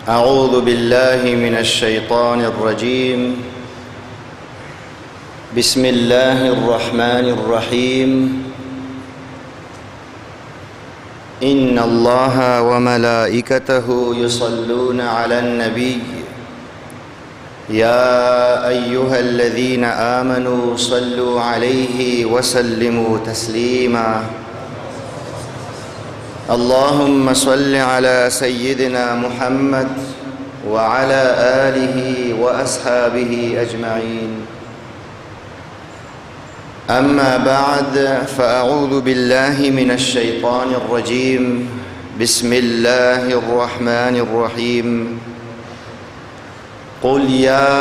أعوذ بالله من الشيطان الرجيم. بسم الله الرحمن الرحيم. إن الله وملائكته يصلون على النبي يا أيها الذين آمنوا صلوا عليه وسلموا تسليما. اللهم صل على سيدنا محمد وعلى آله وأصحابه أجمعين. أما بعد، فأعوذ بالله من الشيطان الرجيم. بسم الله الرحمن الرحيم. قل يا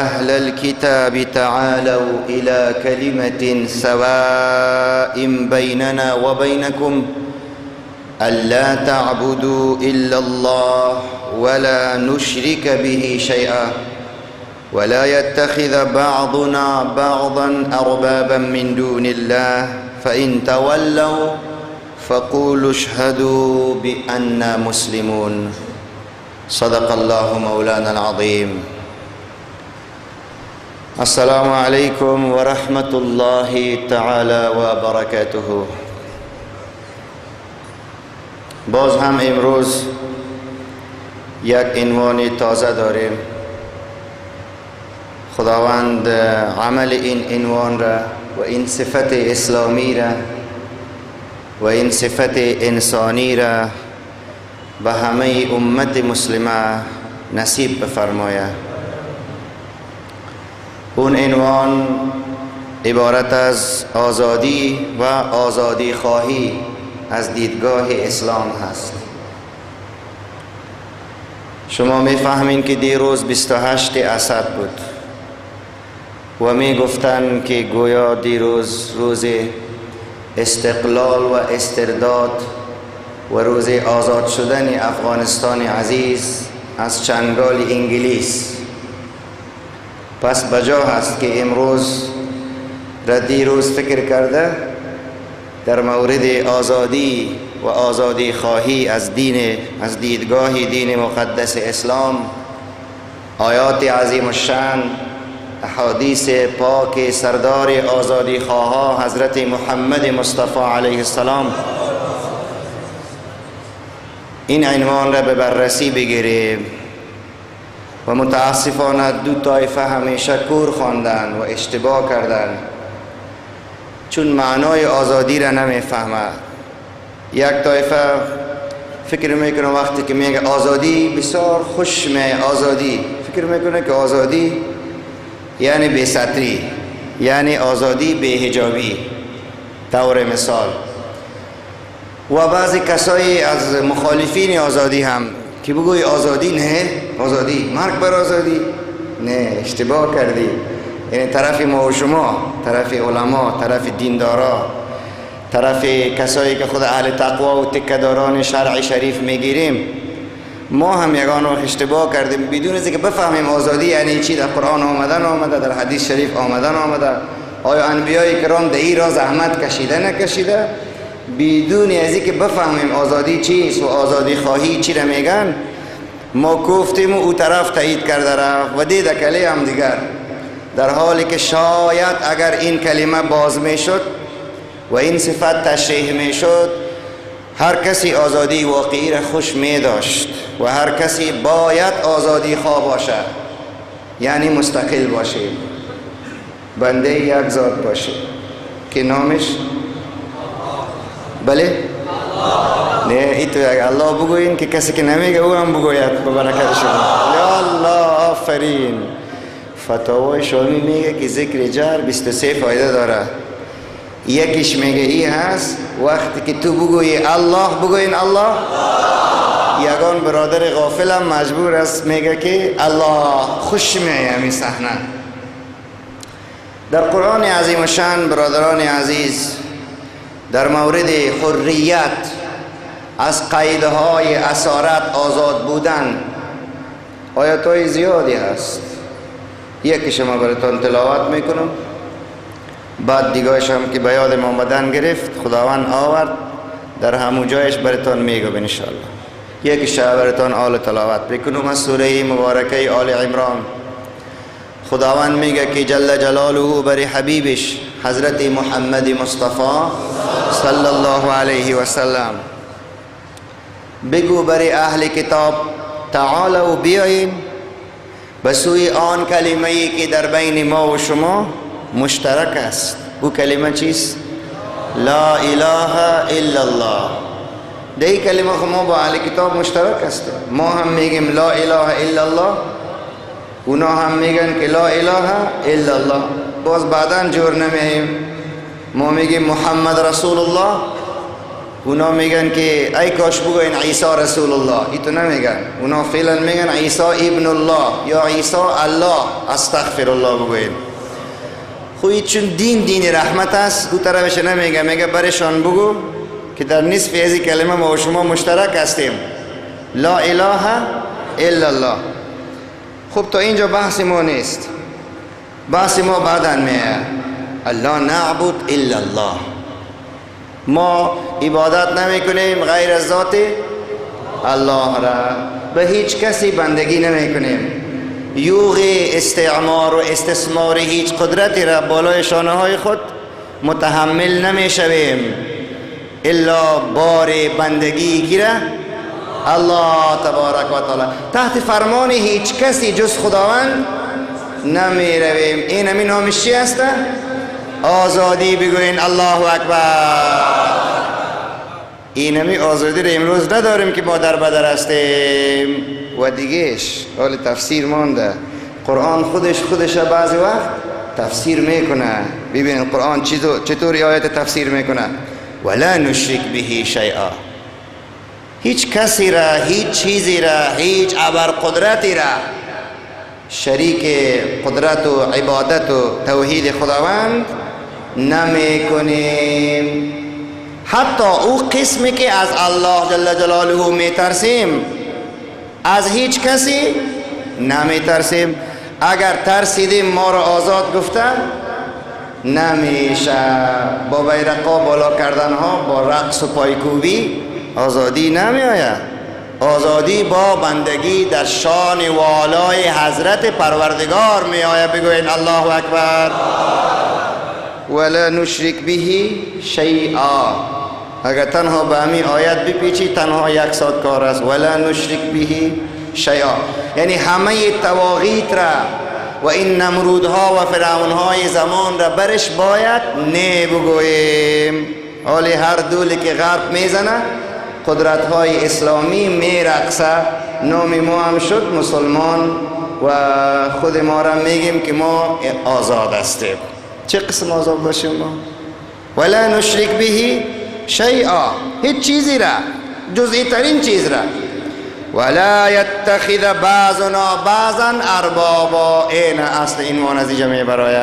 أهل الكتاب تعالوا إلى كلمة سواء بيننا وبينكم ألا تعبدوا إلا الله ولا نشرك به شيئا ولا يتخذ بعضنا بعضا أربابا من دون الله فإن تولوا فقولوا اشهدوا بأننا مسلمون. صدق الله مولانا العظيم. السلام عليكم ورحمة الله تعالى وبركاته. باز هم امروز یک عنوان تازه داریم. خداوند عمل این عنوان را و این صفت اسلامی را و این صفت انسانی را به همه امت مسلمه نصیب بفرماید. اون عنوان عبارت از آزادی و آزادی خواهی از دیدگاه اسلام هست. شما میفهمین که دیروز 28 اسد بود و میگفتن که گویا دیروز روز استقلال و استرداد و روز آزاد شدن افغانستان عزیز از چنگال انگلیس. پس بجا هست که امروز را دیروز فکر کرده در مورد آزادی و آزادی خواهی از دیدگاه دین مقدس اسلام، آیات عظیم الشان، احادیث پاک سردار آزادی خواه حضرت محمد مصطفی علیه السلام، این عنوان را به بررسی بگیریم. و متاسفانه دو طایفه همیشه کور خواندن و اشتباه کردن، چون معنای آزادی را نمیفهمه. یک طایفه فکر میکنه وقتی که میگه آزادی بسیار خوش آزادی، فکر میکنه که آزادی یعنی بی ستری، یعنی آزادی بی حجابی طور مثال. و بعضی کسایی از مخالفین آزادی هم که بگوی آزادی نه، آزادی مرگ بر آزادی نه، اشتباه کردی. یعنی طرف ما و شما، طرف علما، طرف دیندارا، طرف کسایی که خود اهل تقوا و تکداران شرع شریف میگیریم، ما هم یگان وقت اشتباه کردیم بدون از اینکه بفهمیم آزادی یعنی چی. در قرآن آمده، در حدیث شریف آمده. آیا انبیای کرام در این راه زحمت کشیده نکشیده؟ بدون از اینکه بفهمیم آزادی چیست و آزادی خواهی چی را میگن، ما گفتیم و او طرف تایید کرده رفت و دیده کلی هم دیگر، در حالی که شاید اگر این کلمه باز میشد و این صفت تشریح میشد، هر کسی آزادی واقعی را خوش می داشت و هر کسی باید آزادی خواه باشه، یعنی مستقل باشه، بنده یک ذات باشه که نامش بله؟ نه ای تو الله بگوین که کسی که نمیگه او هم بگوید به برکت شما. یا الله آفرین. فتاوای شامی میگه که ذکر جهر 23 فایده داره. یکیش میگه این هست وقتی که تو بگویی الله، بگوین الله. یگان برادر غافل هم مجبور است میگه که الله، خوش میه می صحنه. در قرآن عظیم شان برادران عزیز در مورد حریت، از قیدهای اسارت آزاد بودن، آیاتهای زیادی هست. یکی شما براتون تلاوت میکنم، بعد دیگهش هم که به یاد ما آمدن گرفت خداوند آورد در همون جایش براتون میگم ان شاء الله. یک شبرتان آل تلاوت بکنم از سوره مبارکه آل عمران. خداوند میگه که جل جلاله بر حبیبش حضرت محمد مصطفی صلی الله علیه و سلم بگو بر اهل کتاب تعالوا بیاین به سوی آن کلمه ای که در بین ما و شما مشترک است. او کلمه چیست؟ لا اله الا الله. دی کلمه ما با اهل کتاب مشترک است. ما هم میگیم لا اله الا الله، اونا هم میگن که لا اله الا الله. باز بعدا جور نمیاییم. ما میگیم محمد رسول الله، اونا میگن که ای کاش بگوین عیسی رسول الله. ای تو نمیگن، اونا فعلا میگن عیسی ابن الله یا عیسی الله، استغفر الله بگوین. خوی چون دین رحمت است، او طرفش نمیگه، میگه برشان بگو که در نصف از این کلمه ما و شما مشترک هستیم، لا اله الا الله. خب تا اینجا بحث ما نیست. بحث ما بعدا میه الله نعبد الا الله. ما عبادت نمی کنیم غیر از ذات الله را، به هیچ کسی بندگی نمی کنیم. یوغ استعمار و استثمار هیچ قدرتی را بالای شانه های خود متحمل نمی شویم الا بار بندگی گیره الله تبارک و تعالی. تحت فرمان هیچ کسی جز خداوند نمی رویم. این همین نامش چی است؟ آزادی. بگوین الله اکبر. این همی آزادی رو امروز نداریم که ما در بدر هستیم. و دیگهش حال تفسیر مانده. قرآن خودش بعضی وقت تفسیر میکنه. ببینید قرآن چطور آیت تفسیر میکنه. ولا نشرک به شیئا. هیچ کسی را، هیچ چیزی را، هیچ ابرقدرتی را شریک قدرت و عبادت و توحید خداوند نمی کنیم. حتی او قسمی که از الله جل جلاله می ترسیم از هیچ کسی نمی ترسیم. اگر ترسیدیم ما را آزاد گفته نمیشه. با بیرقا بالا کردن ها، با رقص و پایکوبی آزادی نمی آید. آزادی با بندگی در شان والای حضرت پروردگار می آید. بگوین الله اکبر. ولا نشرک به شیئا. اگر تنها به همین آیت بپیچی تنها 100 کار است. ولا نشرک به شیئا یعنی همه تواغیت را و این نمرودها و فرعونهای زمان را برش باید نه بگوییم. حالی هر دولی که غرب میزنه قدرت‌های اسلامی میرقصه، نام ما هم شد مسلمان و خود ما را میگیم که ما آزاد هستیم. چه قسم آزاد باشیم ما؟ ولا نشرک به شیئا. هیچ چیزی را، جزئی ترین چیز را. ولا یتخذ بعضنا بعضا اربابا. این اصل این نتیجه می برای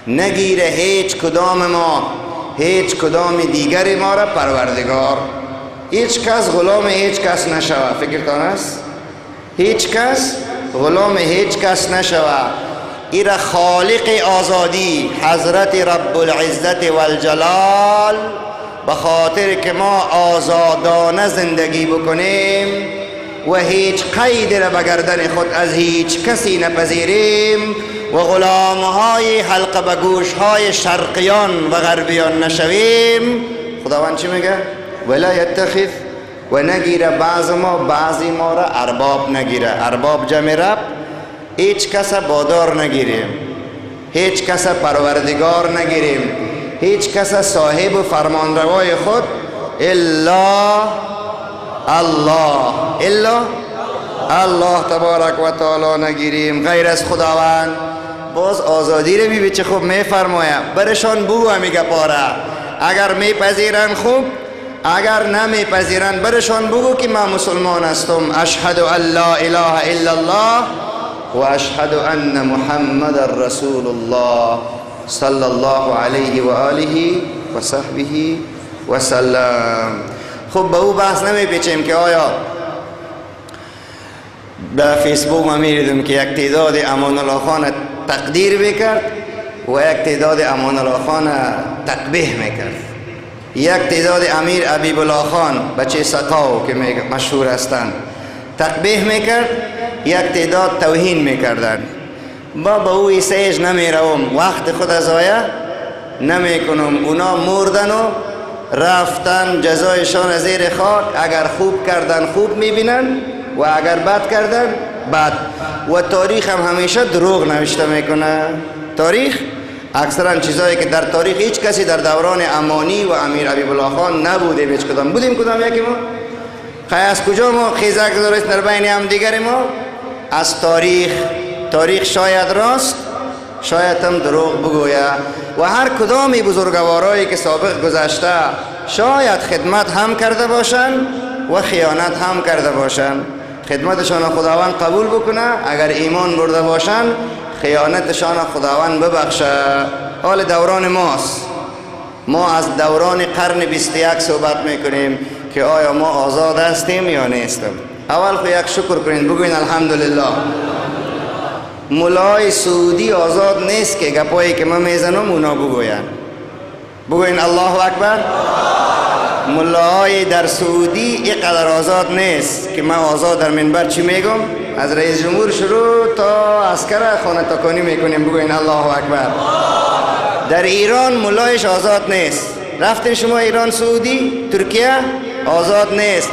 نگیره هیچ کدام ما هیچ کدام دیگر ما را پروردگار. هیچ کس غلام هیچ کس نشوه. فکرتان است؟ هیچ کس غلام هیچ کس نشوه. ایره خالق آزادی حضرت رب العزت والجلال به خاطر که ما آزادانه زندگی بکنیم و هیچ قید را به گردن خود از هیچ کسی نپذیریم و غلامهای حلقه به گوشهای شرقیان و غربیان نشویم. خداوند چی میگه؟ ولا یتخذ. و نگیره بعضی ما را ارباب نگیره. ارباب جمع رب. هیچ کس بادار نگیریم، هیچ کس پروردگار نگیریم، هیچ کس صاحب و فرمانروای خود الا الله تبارک و تعالی نگیریم غیر از خداوند. باز آزادی رو ببین چه خوب میفرماید. برشان بگو میگه پاره. اگر میپذیرن خوب، اگر نمیپذیرن برشان بگو که من مسلمان هستم. اشهد ان لا اله الا الله و اشهد ان محمد رسول الله صلی الله علیه و آله و صحبه و سلم. خب به او بحث نمیپیچیم که آیا در فیسبوک ما میریدم که یک تعداد امان الله خان تقدیر بکرد و یک تعداد امان الله خان تقبیح میکرد. یک تعداد امیر حبیب الله خان بچه سقاو که مشهور هستند تقبیح میکرد، یک تعداد توهین میکردن. با به او ایسایش نمیروم، وقت خود از ضایع نمیکنم. اونا مردن و رفتن، جزایشان زیر خاک. اگر خوب کردن خوب میبینن و اگر بد کردن بد. و تاریخ هم همیشه دروغ نوشته میکنه. تاریخ اکثرا چیزایی که در تاریخ هیچ کسی در دوران امانی و امیر حبیب الله خان نبودیم، هیچ کدام بودیم کدام یکی ما. خیلی از کجا ما خیزک دارست در بین هم دیگر ما؟ از تاریخ. تاریخ شاید راست شاید هم دروغ بگویه. و هر کدامی بزرگوارایی که سابق گذشته شاید خدمت هم کرده باشند و خیانت هم کرده باشند. خدمتشان خداوند قبول بکنه، اگر ایمان برده باشند خیانتشان خداوند ببخشه. حال دوران ماست. ما از دوران قرن 21 صحبت میکنیم که آیا ما آزاد هستیم یا نیستیم. اول خو یک شکر کنین، بگوین الحمدلله. مولای سعودی آزاد نیست که گپایی که من میزنم اونا بگوین. بگوین الله اکبر. مولای در سعودی اینقدر آزاد نیست که من آزاد در منبر چی میگم، از رئیس جمهور شروع تا عسکر خانه تکانی میکنیم. بگوین الله اکبر. در ایران مولایش آزاد نیست. رفتین شما ایران، سعودی، ترکیه، آزاد نیست.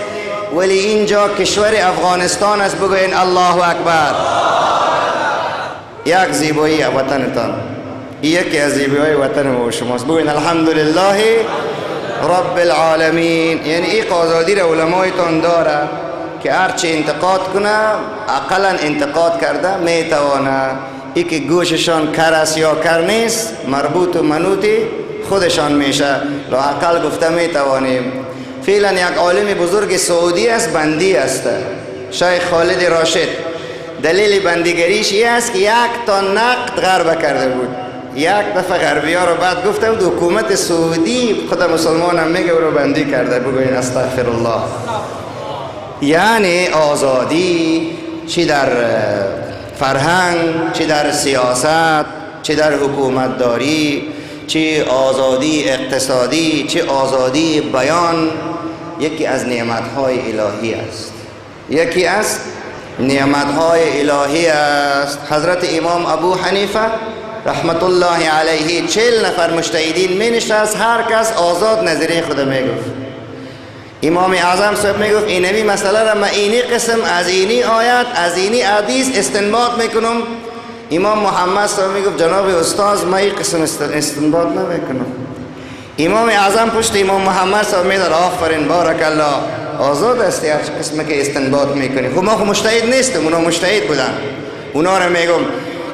ولی اینجا کشور افغانستان است. بگوین الله اکبر. یک زیبایی وطنتان، یکی از زیبایی وطن ما شماست. بگوین الحمدلله رب العالمین. یعنی این آزادی را علمایتان داره که هرچی انتقاد کنه اقلا انتقاد کرده میتوانه. ای که گوششان کر است یا کر نیست مربوط و منوطی خودشان میشه. لااقل گفته میتوانیم. فعلا یک عالم بزرگ سعودی است، بندی است، شیخ خالد راشد. دلیل بندیگریش این است که یک تا نقد غرب کرده بود. یک دفعه غربی ها رو بعد گفته بود حکومت سعودی خود مسلمان هم میگه رو بندی کرده. بگوین استغفر الله. یعنی آزادی چی در فرهنگ، چی در سیاست، چی در حکومت داری، چی آزادی اقتصادی، چی آزادی بیان، یکی از نعمتهای الهی است. یکی از نعمتهای الهی است. حضرت امام ابو حنیفه رحمت الله علیه 40 نفر مجتهدین می نشست، هر کس آزاد نظریه خود می گفت. امام اعظم صاحب می گفت اینمی مسئله را من اینی قسم از اینی آیت از اینی حدیث استنباط میکنم. امام محمد صاحب می گفت جناب استاد من این قسم استنباط نمیکنم. امام اعظم پشت امام محمد صاحب می داد آفرین بارک الله، آزاد هستی هر قسم که استنباط میکنی. خب ما مجتهد نیستم، اونا مجتهد بودن. اونا را میگم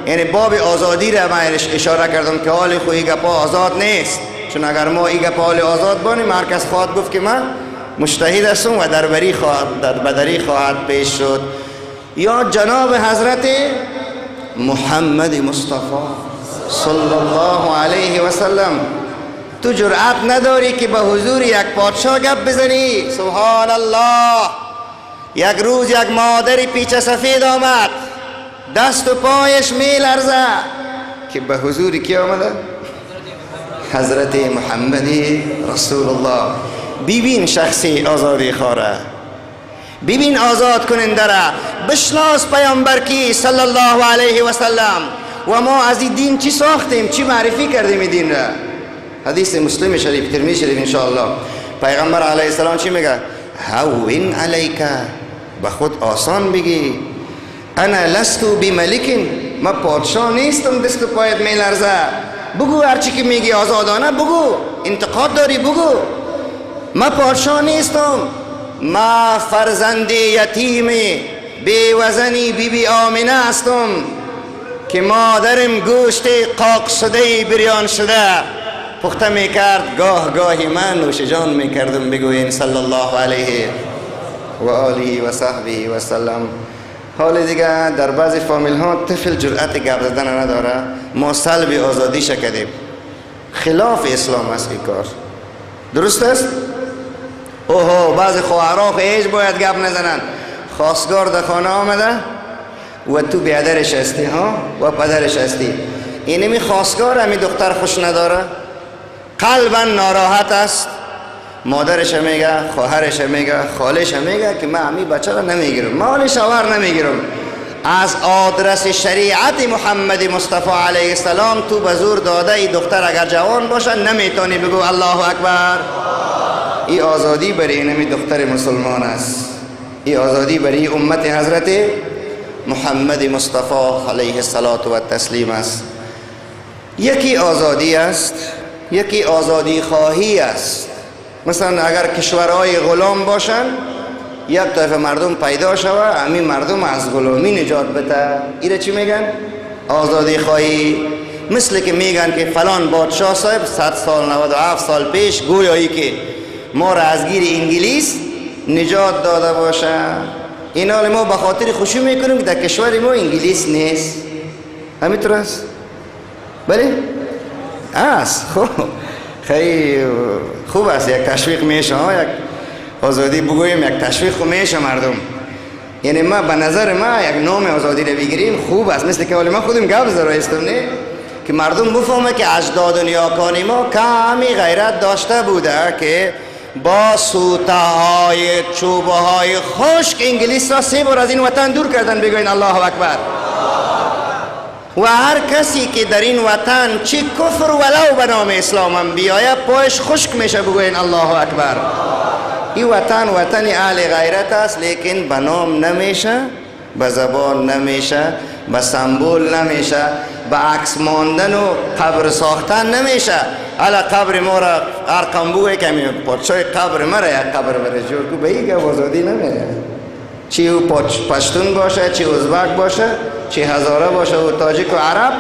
یعنی باب آزادی را من اشاره کردم که حال خو ایگا پا آزاد نیست. چون اگر ما ایگا پا حال آزاد بانیم هر کس خواهد گفت که من مجتهد هستم و در بدری خواهد پیش شد. یا جناب حضرت محمد مصطفی صلی الله علیه و سلم، تو جرأت نداری که به حضور یک پادشاه گپ بزنی؟ سبحان الله. یک روز یک مادری پیچه سفید آمد، دست و پایش می لرزه که به حضور کی آمده؟ حضرت محمد رسول الله. ببین شخصی آزادی خواره، ببین آزاد کننده را، بشناس پیامبر کی صلی الله علیه و سلم. و ما از این دین چی ساختیم، چی معرفی کردیم این دین را؟ حدیث مسلم شریف، ترمذی شریف انشاءالله. پیغمبر علیه السلام چی میگه؟ هون علیک، به خود آسان بگی. انا لستو بملک، ما پادشاه نیستم دست و پایت میلرزه. بگو هرچی که میگی آزادانه بگو، انتقاد داری بگو. ما پادشاه نیستم، ما فرزند یتیم بیوزنی بی آمنه هستم که مادرم گوشت قاق شده بریان شده پخته میکرد، گاه گاهی من نوش جان میکردم. بگوین صلی الله علیه و آله و صحبه و سلم. حال دیگه در بعضی فامیل ها طفل جرأت گپ زدن نداره، ما سلب آزادی کردیم. خلاف اسلام است این کار. درست است؟ اوه بعضی خواهرها خیش باید گپ نزنن. خواستگار در خانه آمده و تو بیادرش هستی ها و پدرش هستی. اینمی خواستگار همی دختر خوش نداره، قلبا ناراحت است، مادرش میگه، خواهرش میگه، خالش میگه که من امی بچه را نمیگیرم، مال شوهر نمیگیرم. از آدرس شریعت محمد مصطفی علیه السلام تو به زور داده ای دختر اگر جوان باشه نمیتونی بگو الله اکبر. این آزادی برای این دختر مسلمان است، این آزادی برای امت حضرت محمد مصطفی علیه السلام است. یکی آزادی است، یکی آزادی خواهی است. مثلا اگر کشورهای غلام باشن، یک طایفه مردم پیدا شوه همین مردم از غلامی نجات بده، ایره چی میگن؟ آزادی خواهی. مثل که میگن که فلان بادشاه صاحب 100 سال 97 سال پیش گویایی که ما را از گیر انگلیس نجات داده باشه. این حال ما به خاطر خوشی میکنیم که در کشور ما انگلیس نیست. همینطور است؟ بله؟ است. خب خیلی خوب است، یک تشویق میشه، یک آزادی بگویم، یک تشویق میشه مردم. یعنی ما به نظر ما یک نام آزادی رو بگیریم خوب است. مثل که حالا ما خودم گپ زرایستم نه که مردم بفهمه که اجداد و نیاکان ما کمی غیرت داشته بوده که با سوته های چوبه های خشک انگلیس را 3 بار از این وطن دور کردن. بگوین الله اکبر. و هر کسی که در این وطن چه کفر ولو به نام اسلام هم بیاید پایش خشک میشه. بگوین الله اکبر. این وطن وطن اهل غیرت است، لیکن به نام نمیشه، به زبان نمیشه، به سمبول نمیشه، به عکس ماندن و قبر ساختن نمیشه. حالا قبر ما را ارقم بوی کمی پادشاه قبر ما را یک قبر بره جور کو، به این آزادی نمیره. چی او پشتون باشه، چی ازبک باشه، چی هزاره باشه و تاجیک و عرب،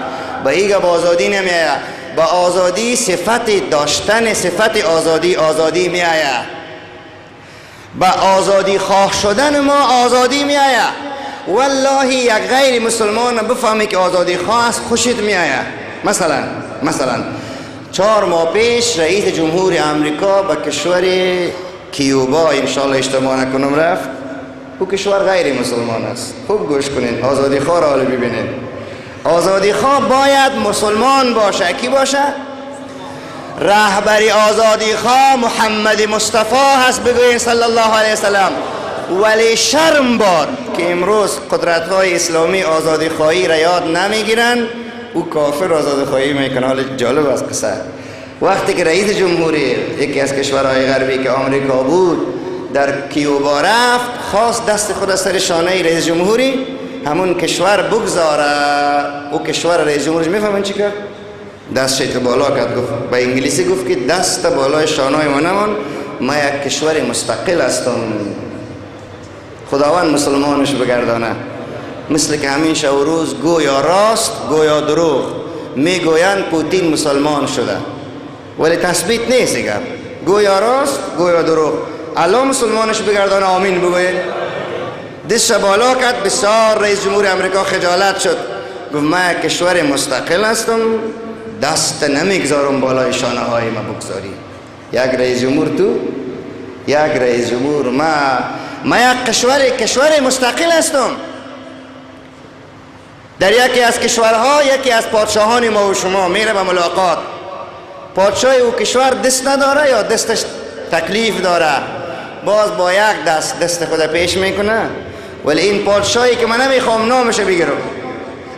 به این آزادی نمیآید. به آزادی صفت داشتن، صفت آزادی میآید. با آزادی خواه شدن ما آزادی می آید. والله یک غیر مسلمان بفهمی که آزادی خواه است خوشت می آید. مثلا 4 ماه پیش رئیس جمهور امریکا به کشور کیوبا انشاءالله اشتباه نکنم رفت. او کشور غیر مسلمان است. خوب گوش کنین، آزادی خواه را ببینید. آزادی خواه باید مسلمان باشه. کی باشه؟ رهبری آزادی خواه محمد مصطفی هست. بگوین صلی الله علیه وسلم. ولی شرم باد که امروز قدرت های اسلامی آزادی خواهی را یاد نمیگیرن، او کافر آزادی خواهی میکنه. حال جالب است قصه. وقتی که رئیس جمهوری یکی از کشورهای غربی که آمریکا بود در کیوبا رفت، خواست دست خود از سر شانه رئیس جمهوری همون کشور بگذاره. او کشور رئیس جمهوری میفهمن چی کرد؟ دستش تو بالا کرد، گفت به انگلیسی گفت که دست بالای شانه‌ی منم، ما یک کشور مستقل هستم. خداوند مسلمانش بگردانه. مثل که همین شب و روز گویا راست گویا دروغ میگویند پوتین مسلمان شده، ولی تثبیت نیست. گویا راست گویا دروغ. الان مسلمانش بگردانه. آمین بگوید. دستش بالا کرد. بسیار رئیس جمهور امریکا خجالت شد، گفت ما یک کشور مستقل هستم، دست نمیگذارم بالای شانه های ما بگذاری. یک رئیس جمهور تو، یک رئیس جمهور ما یک کشور مستقل هستم. در یکی از کشورها یکی از پادشاهان ما و شما میره به ملاقات. پادشاه او کشور دست نداره یا دستش تکلیف داره، باز با یک دست خود پیش میکنه. ولی این پادشاهی که من نمیخوام نامش بگیرم،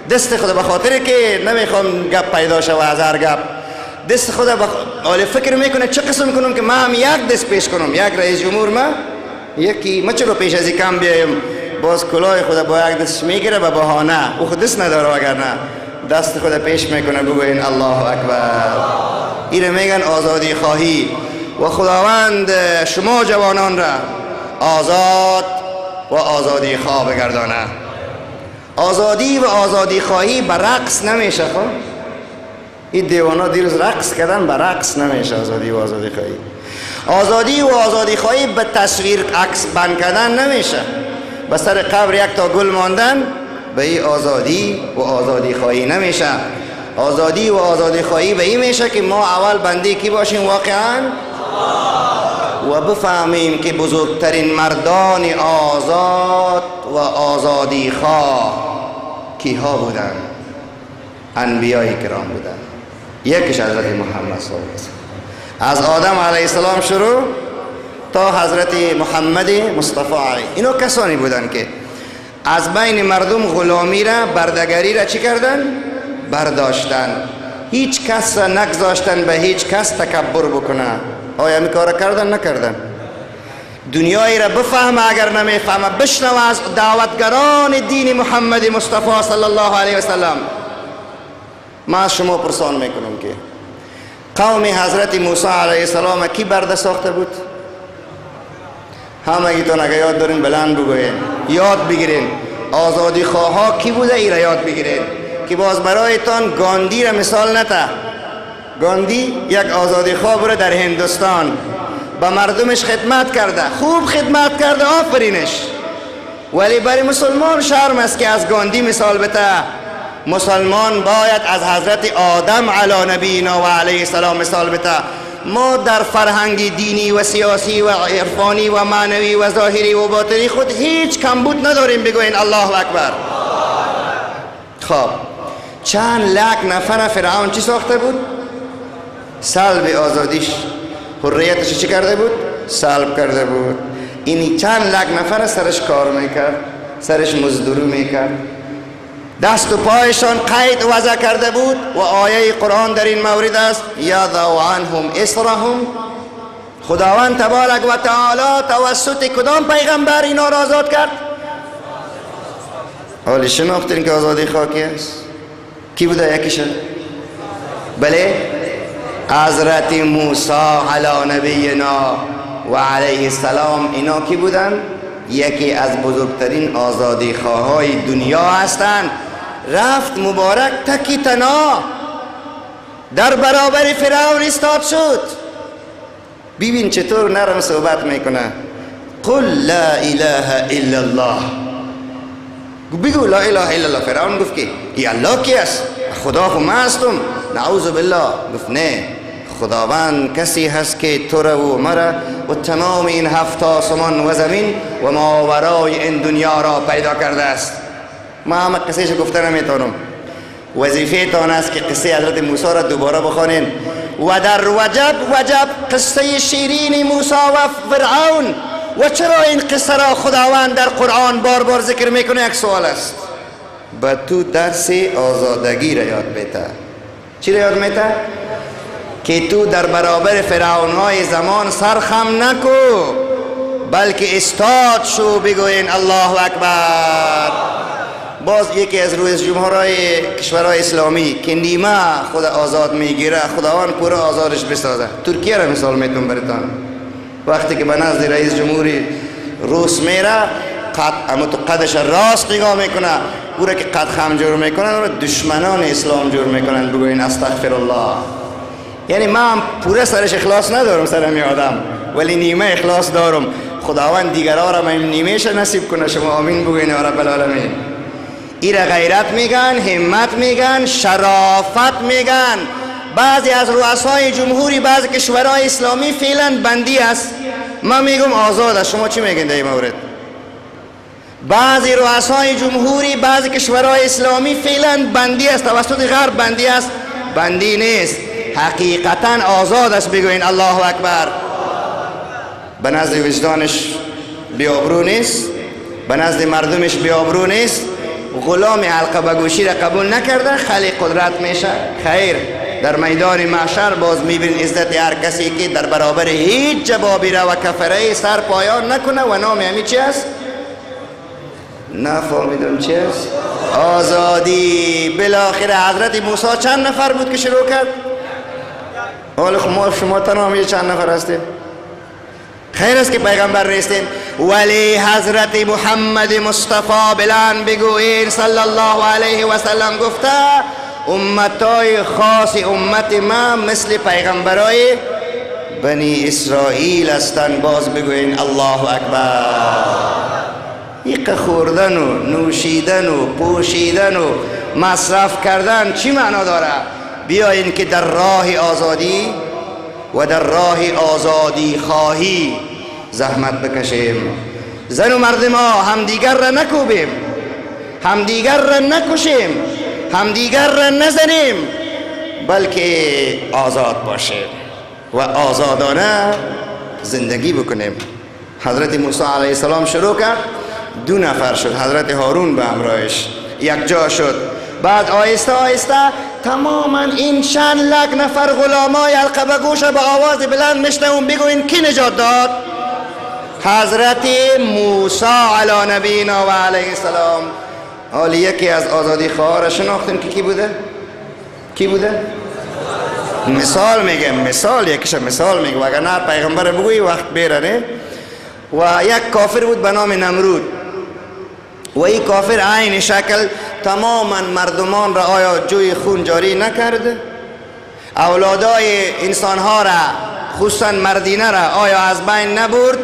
دست خود به خاطر که نمیخوام گپ پیدا شه و هزار گپ، دست خود حال فکر میکنه چه قسم کنم که من هم یک دست پیش کنم. یک رئیس جمهور ما چرا پیش از کم بیایم؟ باز کلاه خود با یک دست میگیره به بهانه، او خود دست نداره، اگر نه دست خود پیش میکنه. بگوین الله اکبر. این میگن آزادی خواهی. و خداوند شما جوانان را آزاد و آزادی خواه بگردانه. آزادی و آزادی خواهی به رقص نمیشه. خب این دیوانا دیروز رقص کردن، به رقص نمیشه. آزادی و آزادی خواهی، آزادی و آزادی خواهی به تصویر عکس بند کردن نمیشه. به سر قبر یک تا گل ماندن به این آزادی و آزادی خواهی نمیشه. آزادی و آزادی خواهی به این میشه که ما اول بنده کی باشیم واقعا و بفهمیم که بزرگترین مردان آزاد و آزادی خواه کیها بودن؟ انبیای کرام بودن. یکیش حضرت محمد صلی الله علیه و سلم. از آدم علیه السلام شروع تا حضرت محمد مصطفی علیه. اینا کسانی بودن که از بین مردم غلامی را، بردگری را چی کردن؟ برداشتن. هیچ کس را نگذاشتن به هیچ کس تکبر بکنه. آیا می کار کردن؟ نکردن. دنیایی را بفهمه، اگر نمیفهمه بشنوه از دعوتگران دین محمد مصطفی صلی الله علیه و سلم. ما از شما پرسان میکنم که قوم حضرت موسی علیه السلام کی برده ساخته بود؟ همگیتون اگر یاد دارین بلند بگوین، یاد بگیرین. آزادی خواه کی بوده؟ ای را یاد بگیرین که باز برایتان گاندی را مثال نته. گاندی یک آزادی خواه بوده در هندوستان، به مردمش خدمت کرده، خوب خدمت کرده، آفرینش. ولی برای مسلمان شرم است که از گاندی مثال بته. مسلمان باید از حضرت آدم علی نبینا و علیه السلام مثال بته. ما در فرهنگ دینی و سیاسی و عرفانی و معنوی و ظاهری و باطنی خود هیچ کمبود نداریم بگوین الله اکبر. خب چند لک نفر فرعون چی ساخته بود؟ سلب آزادیش، حریتش چی کرده بود؟ سلب کرده بود. این چند لک نفر سرش کار میکرد، سرش مزدوری میکرد، دست و پایشان قید وضع کرده بود. و آیه قرآن در این مورد است یضع عنهم اصرهم. خداوند تبارک و تعالی توسط کدام پیغمبر اینا را آزاد کرد؟ حالی شناختین که آزادی خاکی است؟ کی بوده یکیش؟ بله، حضرت موسی علی نبینا و علیه السلام. اینا کی بودن؟ یکی از بزرگترین آزادی خواهای دنیا هستند. رفت مبارک تکی تنها در برابر فرعون ایستاد شد. ببین چطور نرم صحبت میکنه. قل لا اله الا الله. بگو لا اله الا الله. فرعون گفت که ای الله کی است؟ خدا خو من هستم. نعوذ بالله. گفت نه، خداوند کسی هست که تو را و مرا و تمام این 7 آسمان و زمین و ماورای این دنیا را پیدا کرده است. ما همه قصهش گفته نمیتونم. وظیفه تان است که قصه حضرت موسی را دوباره بخوانین. و در وجب قصه شیرین موسی و فرعون. و چرا این قصه را خداوند در قرآن بار بار ذکر میکنه؟ یک سوال است. به تو درس آزادگی را یاد میته. چی را یاد میته؟ که تو در برابر فرعونهای زمان سرخم نکو، بلکه استاد شو بگوین الله اکبر. باز یکی از رئیس جمهورهای کشورهای اسلامی که نیمه خود آزاد میگیره، خداوند پورا آزادش بسازه. ترکیه را مثال میتونم براتون. وقتی که به نزد رئیس جمهوری روس میره، قدش راست نگاه میکنه، پورا که قد خم جور میکنن و دشمنان اسلام جور میکنن. بگوین استغفر الله. یعنی من پورا سرش اخلاص ندارم سرم آدم، ولی نیمه اخلاص دارم. خداوند دیگرها را من نیمهش نصیب کنه. شما آمین بگوین یا رب العالمین. ایره غیرت میگن، همت میگن، شرافت میگن. بعضی از رؤسای جمهوری بعضی کشورهای اسلامی فعلا بندی است، من میگم آزاد است. شما چی میگین در این مورد؟ بعضی رؤسای جمهوری بعضی کشورهای اسلامی فعلا بندی است، توسط غرب بندی است. بندی نیست، حقیقتا آزاد است. بگوین الله اکبر. به نزد وجدانش بیابرو نیست، به نزد مردمش بیابرو نیست. غلام حلقه به گوشی را قبول نکرده، خالی قدرت میشه. خیر، در میدان محشر باز میبینید عزت هر کسی که در برابر هیچ جبابره و کفره سر پایان نکنه. و نام همی چی است؟ نفهمیدم چی است؟ آزادی. بالاخره حضرت موسی چند نفر بود که شروع کرد؟ حالا شما تنها چند نفر هستید؟ خیر است که پیغمبر نیستین، ولی حضرت محمد مصطفی بلند بگوین صلی الله علیه و سلم گفته امتای خاص امت ما مثل پیغمبرای بنی اسرائیل هستند. باز بگوین الله اکبر. یک خوردن و نوشیدن و پوشیدن و مصرف کردن چی معنا داره؟ بیاین که در راه آزادی و در راه آزادی خواهی زحمت بکشیم. زن و مرد ما همدیگر را نکوبیم، همدیگر را نکشیم، همدیگر را نزنیم، بلکه آزاد باشیم و آزادانه زندگی بکنیم. حضرت موسی علیه السلام شروع کرد، 2 نفر شد، حضرت هارون به همراهش یک جا شد. بعد آهسته آهسته تماما این چند لک نفر غلامای حلقه گوش به آواز بلند میشنون بگوین کی نجات داد؟ حضرت موسی علی نبینا و علیه السلام. حالا یکی از آزادی خواه را شناختیم که کی بوده؟ کی بوده؟ مثال میگم، مثال یکیش مثال میگم، اگر نه پیغمبر بگوی وقت بیره نه. و یک کافر بود به نام نمرود و این کافر عین شکل تماما مردمان را آیا جوی خون جاری نکرد؟ اولادای انسانها را خصوصا مردینه را آیا از بین نبرد؟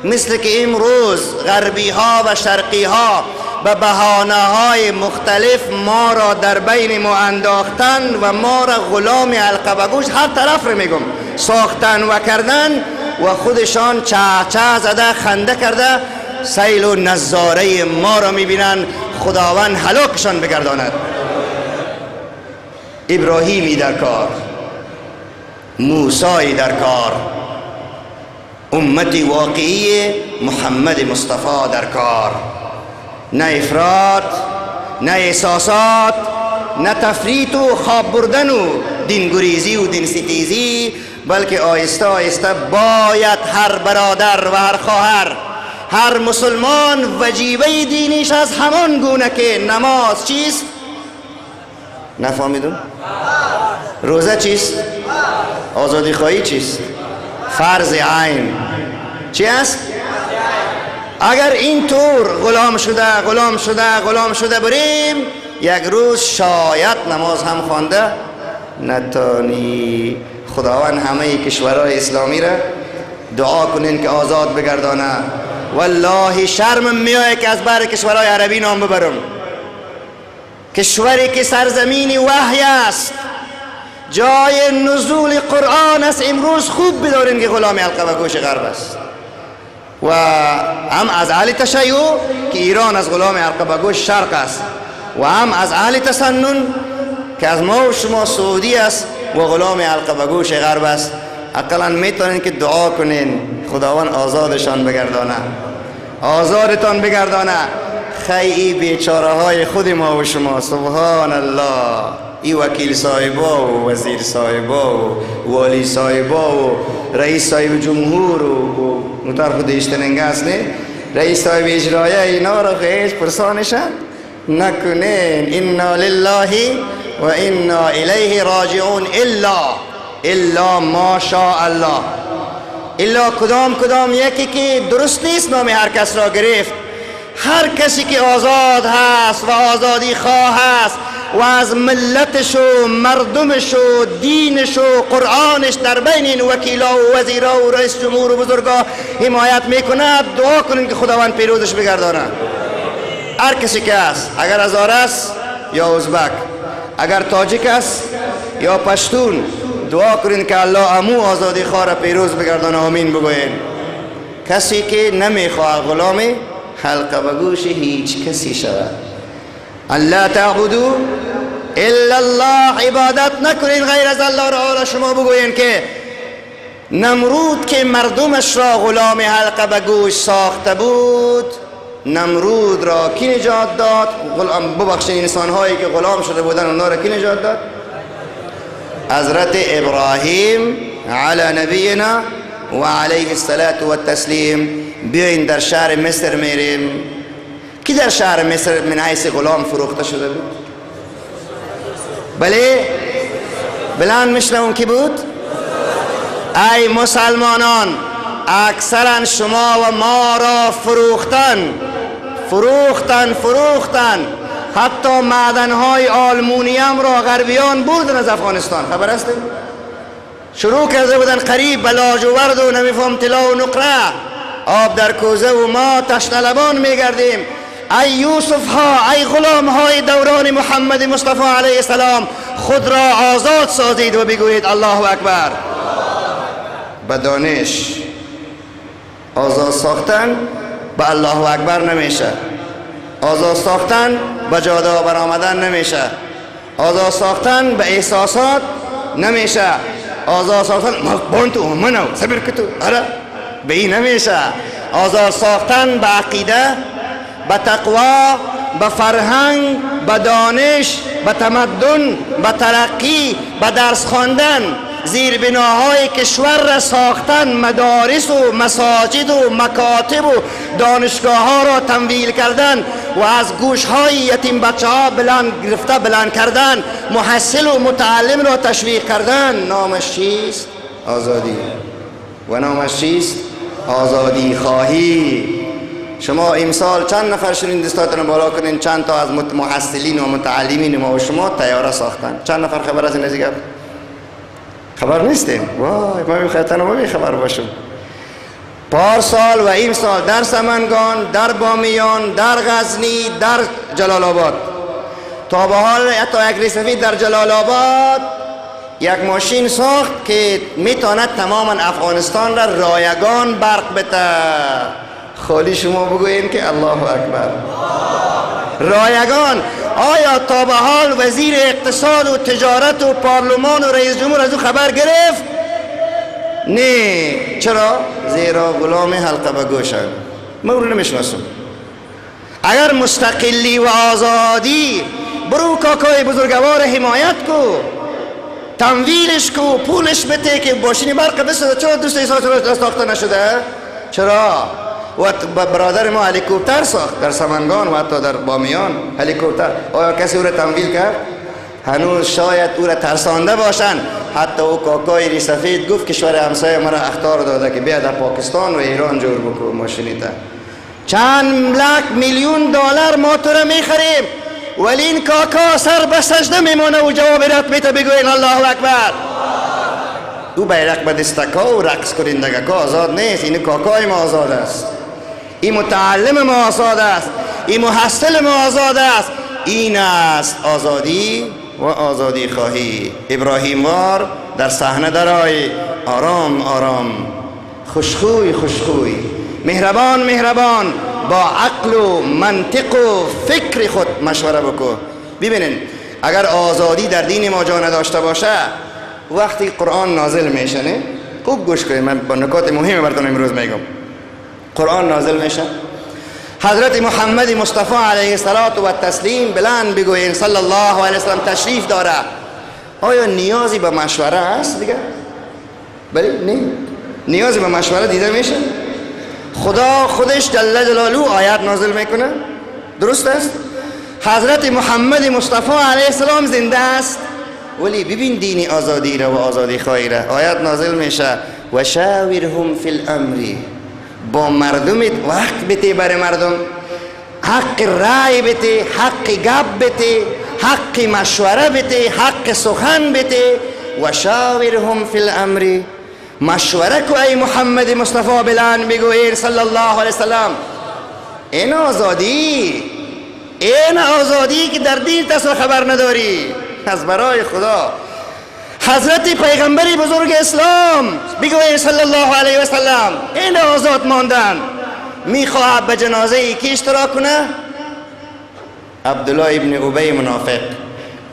مثل که امروز غربی ها و شرقی ها به بهانه های مختلف ما را در بین ما انداختن و ما را غلام حلقه گوش هر طرف رو میگم ساختن و کردن و خودشان چه زده خنده کرده سیل و نظاره ما را میبینن. خداوند هلاکشان بگرداند. ابراهیمی در کار، موسی در کار، امتی واقعی محمد مصطفی در کار. نه افراط، نه احساسات، نه تفریط و خواب بردن و دینگریزی و دین ستیزی، بلکه آهسته آهسته باید هر برادر و هر خواهر، هر مسلمان وجیبه دینیش از همان گونه که نماز چیست؟ نفهمیدون؟ روزه چیست؟ آزادی خواهی چیست؟ فرض عین چی است؟ اگر این طور غلام شده بریم، یک روز شاید نماز هم خوانده نتانی. خداوند همه کشورهای اسلامی را دعا کنین که آزاد بگردانه. والله شرم میآید که از بر کشورهای عربی نام ببرم. کشوری که سرزمین وحی است، جای نزول قرآن است، امروز خوب بدارین که غلام حلقه گوش غرب است. و هم از اهل تشیع که ایران از غلام حلقه گوش شرق است، و هم از اهل تسنن که از ما و شما سعودی است و غلام حلقه گوش غرب است. اقلا میتونین که دعا کنین خداوند آزادشان بگردانه، آزادتان بگردانه. خیلی بیچاره های خود ما و شما، سبحان الله، ای وکیل صاحبا و وزیر صاحبا و والی صاحبا و رئیس صاحب جمهور و مطرف دیشتننگه است نه، رئیس صاحب اجرایه، اینا را خیش پرسانشن نکنین. انا لله و انا الیه راجعون الا ما شاء الله. الا کدام یکی که درست نیست نام هر کس را گرفت. هر کسی که آزاد هست و آزادی خواه هست و از ملتش و مردمش و دینش و قرآنش در بین این وکیلا و وزیرا و رئیس جمهور و بزرگا حمایت میکنه، دعا کنین که خداوند پیروزش بگردانه. هر کسی که است، اگر هزاره است یا ازبک، اگر تاجیک است یا پشتون، دعا کنین که الله امو آزادی خواه را پیروز بگردانه. آمین بگوین. کسی که نمیخواه غلام حلقه به گوش هیچ کسی شود. الله تعبدو الا الله، عبادت نکنین غیر از الله را. حالا شما بگوین که نمرود که مردمش را غلام حلقه به گوش ساخته بود، نمرود را کی نجات داد؟ ببخشید انسان هایی که غلام شده بودن اونها را کی نجات داد؟ حضرت ابراهیم علی نبینا و علیه الصلاة و التسلیم. بیاین در شهر مصر میریم. کی در شهر مصر من حیث غلام فروخته شده بود؟ بله بلند میشنون کی بود؟ ای مسلمانان، اکثرا شما و ما را فروختن. حتی معدنهای آلمونیم را غربیان بردن از افغانستان. خبر است؟ شروع کرده بودن قریب به لاجورد و نمیفهم طلا و نقره، آب در کوزه، و ما تشنه لبان میگردیم. ای یوسف ها، ای غلام های دوران محمد مصطفی علیه السلام، خود را آزاد سازید و بگویید الله اکبر. به دانش آزاد ساختن به الله اکبر نمیشه. آزاد ساختن به جاده برآمدن نمیشه. آزاد ساختن به احساسات نمیشه. آزاد ساختن بان تو منو صبر کتو آره به این نمیشه. آزاد ساختن به عقیده، به تقوا، به فرهنگ، به دانش، به تمدن، به ترقی، به درس خواندن، زیر بناهای کشور را ساختن، مدارس و مساجد و مکاتب و دانشگاه ها را تمویل کردن و از گوش های یتیم بچه ها بلند کردن، محصل و متعلم را تشویق کردن. نامش چیست؟ آزادی. و نامش چیست؟ آزادی خواهی. شما امسال چند نفر شدین دستاتون بالا کنین چند تا از محصلین و متعلمین ما و شما طیاره ساختن؟ چند نفر خبر از این نزدیک؟ خبر نیستیم. وای ما میخواستن و ما خبر باشم. پارسال و این سال در سمنگان، در بامیان، در غزنی، در جلال آباد، تا به حال حتی یک سفید در جلال آباد یک ماشین ساخت که میتواند تماما افغانستان را رایگان برق بده. خالی شما بگوین که الله اکبر. رایگان. آیا تا به حال وزیر اقتصاد و تجارت و پارلمان و رئیس جمهور از او خبر گرفت؟ نه. چرا؟ زیرا غلام حلقه به گوشن. ما او رو نمیشناسم. اگر مستقلی و آزادی، برو کاکای بزرگوار حمایت کو، تمویلش کو، پولش بده که ماشین برق بسازه. چرا دوست سال ساخته نشده؟ چرا؟ و برادر ما هلیکوپتر ساخت در سمنگان و حتی در بامیان. هلیکوپتر آیا کسی او را تمویل کرد؟ هنوز شاید او را ترسانده باشن. حتی او کاکای ریسفید گفت کشور همسایه مرا اخطار داده که بیا در پاکستان و ایران جور بکو ماشینیتا. چند لک میلیون دلار ما تو را میخریم ولی این کاکا سر به سجده میمونه و جواب رد میته بگوین الله اکبر. او بیرق به دستکا و رقص کنندگه که آزاد نیست. این کاکای ما آزاد است، این متعلم ما آزاد است، این محصل ما آزاد است. این است آزادی و آزادی خواهی. ابراهیم وار در صحنه درآی، آرام آرام، خوشخوی خوشخوی، مهربان مهربان، با عقل و منطق و فکر خود مشوره بکن. ببینین اگر آزادی در دین ما جا نداشته باشه، وقتی قرآن نازل میشه نه خوب گوش کنید، من با نکات مهمی براتون امروز میگم. قرآن نازل میشه، حضرت محمد مصطفی علیه الصلاة و تسلیم بلند بگوین صلی الله علیه وسلم تشریف داره. آیا نیازی به مشوره هست دیگه؟ بله نه، نیازی به مشوره دیده میشه. خدا خودش جل جلاله آیات نازل میکنه، درست است. حضرت محمد مصطفی علیه السلام زنده است، ولی ببین دین آزادی را و آزادی خواهی را. آیات نازل میشه و شاورهم فی الامر، با مردمت وقت بده، برای مردم حق رای بده، حق گپ بده، حق مشوره بده، حق سخن بده. و شاورهم فی الامر، مشوره کو ای محمد مصطفی بلند بگویر صلی الله علیه وسلم. این آزادی، این آزادی که در دین تصور خبر نداری. از برای خدا حضرت پیغمبر بزرگ اسلام بگوید صلی الله علیه و سلم این آزاد ماندن. میخواد به جنازه ای کی اشتراک کنه؟ عبدالله ابن ابی منافق،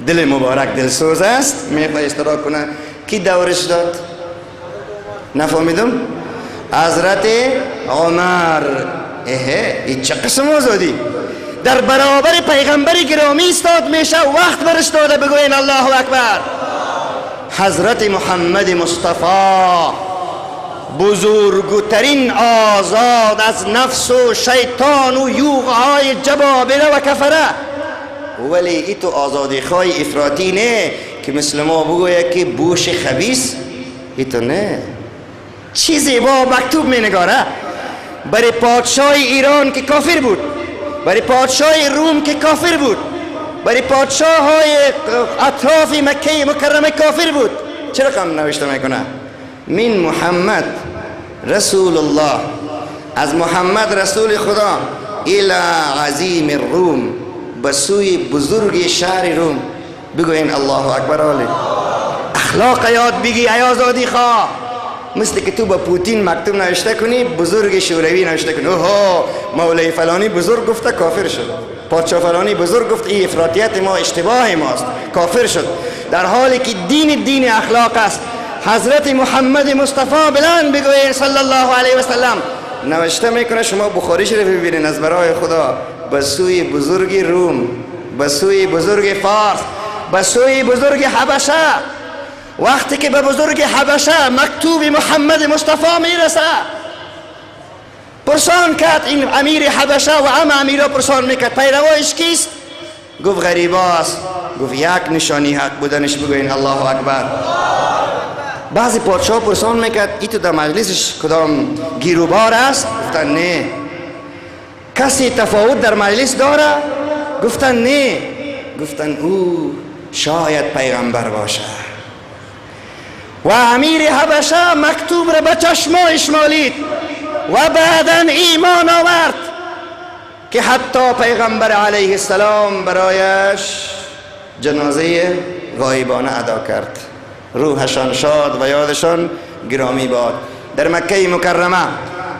دل مبارک دلسوز است، میخواد اشتراک کنه. کی دورش داد؟ نفهمیدم. حضرت عمر. این چه قسم آزادی؟ در برابر پیغمبر گرامی استاد میشه، وقت برش داده بگوین الله اکبر. حضرت محمد مصطفی بزرگترین آزاد از نفس و شیطان و یوغهای جبابره و کفره. ولی ای تو آزادی خواهی افراطی نه که مثل ما بگوید که بوش خبیث. ای تو نه، چیزی با مکتوب می نگاره برای پادشاه ایران که کافر بود، برای پادشاه روم که کافر بود، برای پادشاه های اطراف مکه مکرمه کافر بود. چه رقم نوشته میکنه؟ من محمد رسول الله، از محمد رسول خدا، الى عظیم الروم، بسوی بزرگ شهر روم. بگوین الله اکبر. علی اخلاق یاد بگی ای آزادی خواه. مثل که تو با پوتین مکتوب نوشته کنی، بزرگ شوروی نوشته کنی اوه مولای فلانی بزرگ گفته کافر شد، پادشاه فلانی بزرگ گفت این افراطیت ما اشتباه ماست کافر شد. در حالی که دین اخلاق است. حضرت محمد مصطفی بلند بگویید صلی الله علیه و سلم. نوشته میکنه شما بخاری شریف ببینید از برای خدا، به سوی بزرگ روم، به سوی بزرگ فارس، به سوی بزرگ حبشه. وقتی که به بزرگ حبشه مکتوب محمد مصطفی میرسه، پرسان کرد این امیر حبشه و امیرا پرسان میکرد پیروایش کیست؟ گفت غریباست. گفت یک نشانی حق بودنش بگوین الله اکبر. بعضی پادشاه پرسان میکرد ای تو در مجلسش کدام گیروبار است؟ گفتن نه. کسی تفاوت در مجلس داره؟ گفتن نه. گفتن او شاید پیغمبر باشه. و امیر حبشه مکتوب را به چشمایش مالید و بعداً ایمان آورد که حتی پیغمبر علیه السلام برایش جنازه غایبانه ادا کرد. روحشان شاد و یادشان گرامی باد. در مکه مکرمه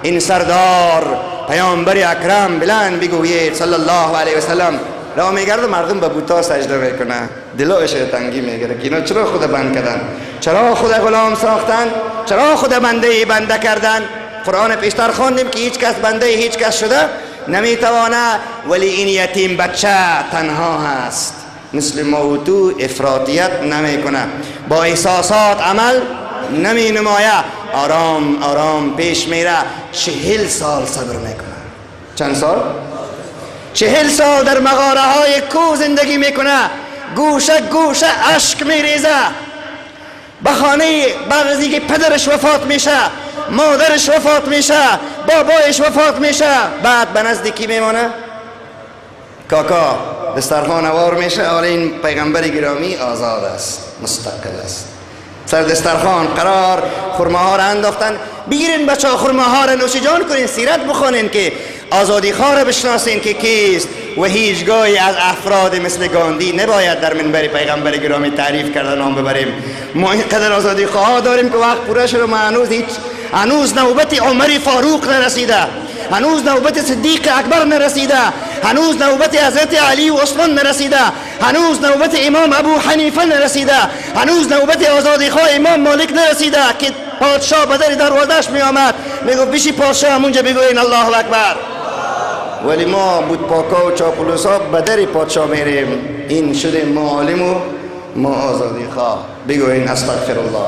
این سردار پیامبر اکرم بلند بگوید صلی الله علیه و سلم راه میگرد و مردم به بوتا سجده میکنه، دلش تنگی میگیره که اینا چرا خود بند کردن، چرا خود غلام ساختن، چرا خود بنده کردن. قرآن پیشتر خواندیم که هیچ کس بنده هیچ کس شده نمیتوانه، ولی این یتیم بچه تنها هست. مثل ما و تو افراطیت نمیکنه، با احساسات عمل نمی نمایه، آرام آرام پیش میره. 40 سال صبر میکنه. چند سال؟ 40 سال در مغاره های کو زندگی میکنه، گوشه گوشه اشک میریزه. بخانه بعد از اینکه پدرش وفات میشه، مادرش وفات میشه، بابایش وفات میشه، بعد به نزدیکی میمونه. کاکا دسترخوان وار میشه، حالا این پیغمبر گرامی آزاد است، مستقل است. سر دسترخوان قرار خرماها را انداختن. بگیرین بچه ها خرماها را نوش جان کنین، سیرت بخونین که آزادی خواه را بشناسین که کیست و هیچگاهی از افراد مثل گاندی نباید در منبر پیغمبر گرامی تعریف کرده نام ببریم. ما اینقدر آزادی خواه داریم که وقت پوره شده ما هنوز نوبت عمر فاروق نرسیده، هنوز نوبت صدیق اکبر نرسیده، هنوز نوبت حضرت علی و عثمان نرسیده، هنوز نوبت امام ابو حنیفه نرسیده، هنوز نوبت آزادی خواه امام مالک نرسیده که پادشاه به در دروازه‌اش می آمد میگفت بشی پادشاه همونجا بگوین الله اکبر. ولی ما بود پاکا و چاپلوسا به در پادشاه میریم. این شده ما عالم و ما آزادی خواه. بگوین استغفر الله.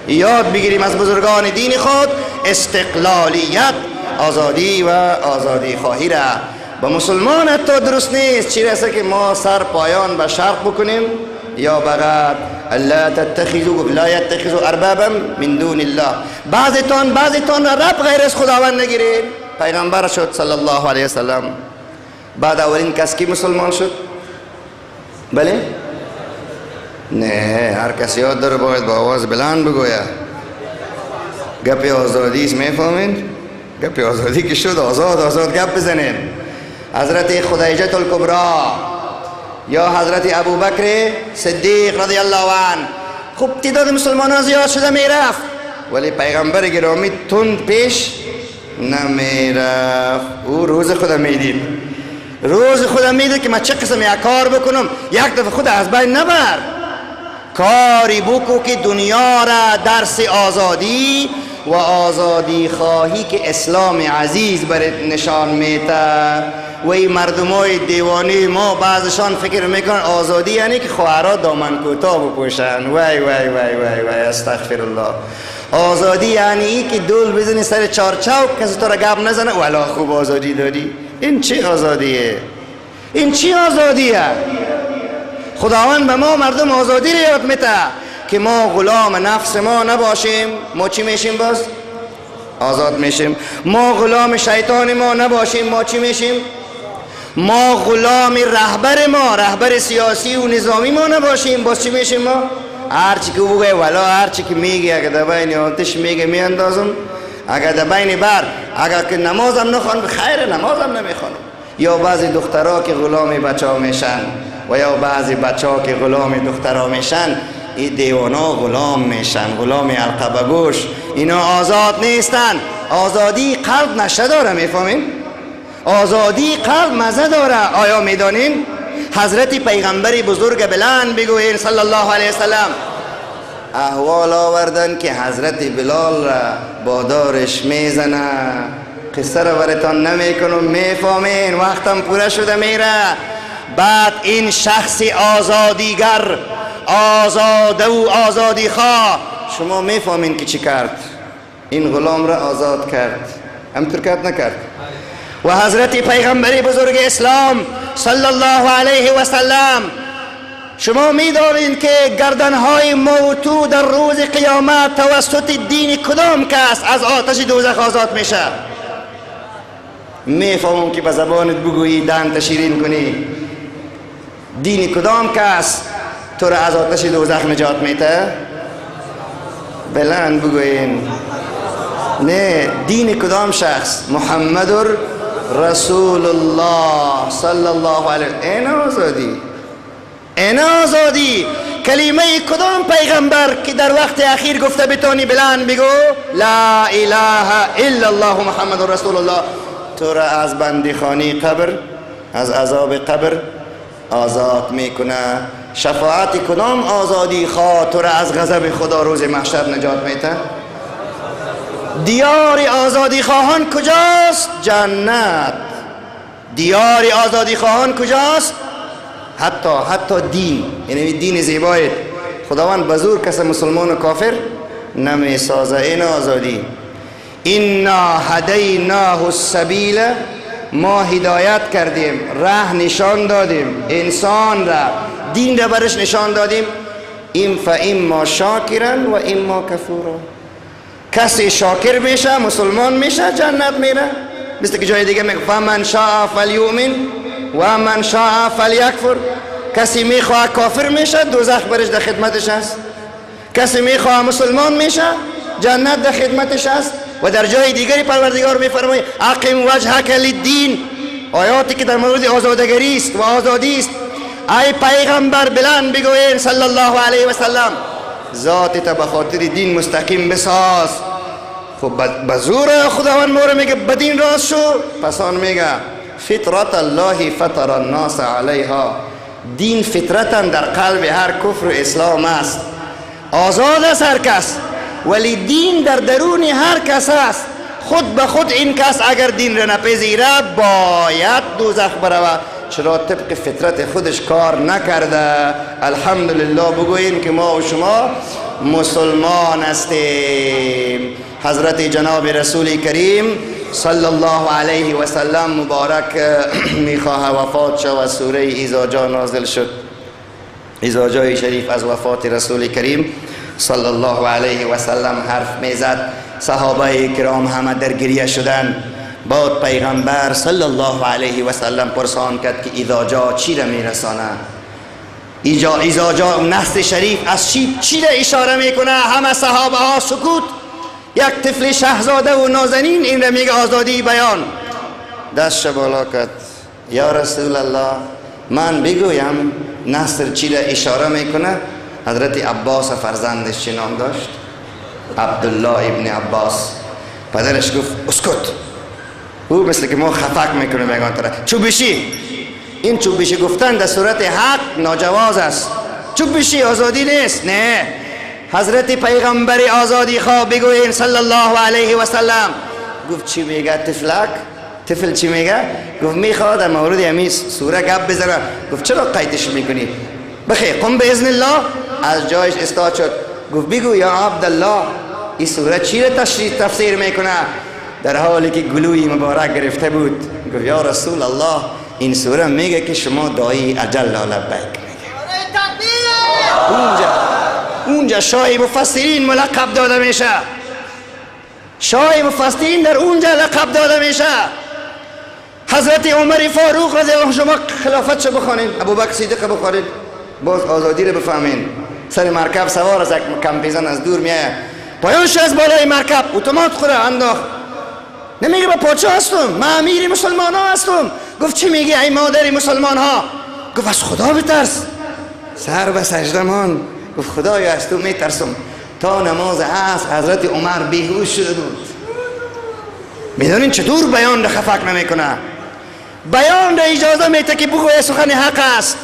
یاد بگیریم از بزرگان دین خود استقلالیت، آزادی و آزادی خواهی را. با مسلمان حتی درست نیست چی رسه که ما سر پایان به شرق بکنیم یا بغد. لا تتخذوا لا يتخذوا اربابا من دون الله. بعضتان رب غیر از خداوند نگیرید. پیغمبر شد صلی الله علیه وسلم، بعد اولین کس کی مسلمان شد؟ بله؟ نه، هر کسی یاد داره باید با آواز بلند بگویه. گپ آزادی است، میفهمین؟ گپ آزادی که شد آزاد گپ بزنین. حضرت خدیجه الکبری یا حضرت ابوبکر صدیق رضی الله عنه. خوب تعداد مسلمانان زیاد شده میرفت، ولی پیغمبر گرامی تند پیش نمیرفت. او روز خدا میدید که من چه قسم یک کار بکنم، یک دفعه خود از بین نبر. کاری بکو که دنیا را درس آزادی و آزادی خواهی که اسلام عزیز برات نشان میده. و این مردمای دیوانه ما بعضشان فکر میکنن آزادی یعنی که خواهرها دامن کوتاه بپوشن. وای وای وای وای وای استغفر الله. آزادی یعنی که دول بزنی سر چارچوب کسی تو را گپ نزنه والا خوب آزادی داری. این چه آزادیه؟ این چی آزادیه؟ خداوند به ما مردم آزادی را یاد میده که ما غلام نفس ما نباشیم. ما چی میشیم؟ باز آزاد میشیم. ما غلام شیطان ما نباشیم. ما چی میشیم؟ ما غلام رهبر سیاسی و نظامی ما نباشیم. باز چی میشیم؟ ما هرچی که بگه والا هرچی که میگه اگر در بین آتش میگه میاندازم، اگر در بین بر اگر که نمازم نخوانم خیر نمازم نمیخوانم. یا بعضی دخترها که غلام بچه ها میشن و یا بعضی بچه ها که غلام دخترها میشن، این دیوانا غلام میشن، غلام علقه گوش. اینا آزاد نیستن. آزادی قلب نشه داره، میفهمین؟ آزادی قلب مزه داره. آیا میدانین؟ حضرت پیغمبر بزرگ بلند بگوین صلی الله علیه وسلم احوال آوردن که حضرت بلال را با دارش میزنه. قصه را براتان نمیکنم، میفهمین، وقتم پوره شده میره. بعد این شخص آزادیگر، آزاده و آزادی خواه، شما میفهمین که چی کرد؟ این غلام را آزاد کرد، همطور کرد نکرد؟ و حضرت پیغمبر بزرگ اسلام صلی الله علیه و سلم، شما میدانید که گردنهای موتو در روز قیامت توسط دین کدام کس از آتش دوزخ آزاد میشه؟ میفهمم که به زبانت بگویی، دهنت شیرین کنی. دین کدام کس تو را از آتش دوزخ نجات میده؟ بلند بگوین. نه، دین کدام شخص؟ محمد رسول الله صلی الله علیه. این آزادی، این آزادی. کلمه کدام پیغمبر که در وقت اخیر گفته بتونی بلند بگو لا اله الا الله محمد رسول الله، تو را از بندیخانه قبر، از عذاب قبر آزاد میکنه. شفاعت کدام آزادی خواه تو را از غضب خدا روز محشر نجات میده؟ دیار آزادی خواهان کجاست؟ جنت. دیار آزادی خواهان کجاست؟ حتی دین، یعنی دین زیبایت خداوند بزرگ کس مسلمان و کافر نمی سازه. این آزادی. انا هدیناه السبیل، ما هدایت کردیم، راه نشان دادیم، انسان را، دین را برش نشان دادیم. این فاما شاکرا و اما کفورا. کسی شاکر میشه، مسلمان میشه، جنت میره. مثل که جای دیگه میگه فمن شاء فلیؤمن و من شاء فلیکفر. کسی میخواه کافر میشه، دوزخ برش در خدمتش است. کسی میخواه مسلمان میشه، جنت در خدمتش است. و در جای دیگری پروردگار میفرماید اقیم وجهک للدین، آیاتی که در مورد آزادگری است و آزادی است. ای پیغمبر بلند بگوین صلی الله علیه و سلم، ذاتت به خاطر دین مستقیم بساز. خب به زور خداوند ما رو میگه بدین راست شو، پس آن میگه فطرت الله فطر الناس علیها. دین فطرتا در قلب هر کفر و اسلام است، آزاد است هر کس، ولی دین در درون هر کس است. خود به خود این کس اگر دین را نپذیره باید دوزخ برود، چرا طبق فطرت خودش کار نکرده. الحمدلله بگوییم که ما و شما مسلمان هستیم. حضرت جناب رسول کریم صلی الله علیه و سلم مبارک میخواه وفات شد و سوره اذا جاء نازل شد. اذا جاء شریف از وفات رسول کریم صلی الله علیه و سلم حرف میزد. صحابه کرام همه در گریه شدن. بعد پیغمبر صلی الله علیه و سلم پرسان کرد که اذا جاء چی را میرسانه؟ اذا جاء نص شریف از چی را اشاره میکنه؟ همه صحابه ها سکوت. یک طفل شهزاده و نازنین این را میگه آزادی بیان. دست بالا کرد، یا رسول الله من بگویم نصر چی را اشاره میکنه؟ حضرت عباس فرزندش چه نام داشت؟ عبدالله ابن عباس. پدرش گفت اسکت، او مثل که ما خفک میکنه میگن طرف چوبشی. این چوبشی گفتن در صورت حق ناجواز است. چوبشی آزادی نیست. نه، حضرت پیغمبر آزادی خواه بگوین صلی الله علیه و سلم. گفت چی میگه طفلک؟ طفل چی میگه؟ گفت میخواد در مورد همین سوره گپ بزنه. گفت چرا قیدش میکنی؟ بخیر قم به اذن الله. از جایش استاد شد. گفت بگو یا عبدالله این سوره چی را تفسیر میکنه؟ در حالی که گلوی مبارک گرفته بود گفت یا رسول الله این سوره میگه که شما دایی اجل لبیک. اونجا شاه مفسرین ملقب داده میشه. شاه مفسرین در اونجا لقب داده میشه. حضرت عمر فاروق رضی الله عنه، شما خلافتش بخوانید، ابوبکر صدیق بخوانید، باز آزادی رو بفهمین. سر مرکب سوار از یک کمپیزن از دور میاد، پایانش از بالای مرکب اتومات خوره انداخت. نمیگه با پادشاه هستم، من امیر مسلمان ها هستم. گفت چی میگی ای مادر مسلمان ها؟ گفت از خدا بترس. سر به سجده مان. گفت خدایا از تو میترسم. تا نماز عصر حضرت عمر بیهوش شده بود. میدونین چطور بیان را خفک نمیکنه؟ بیان را اجازه میده که بگوی سخن حق است.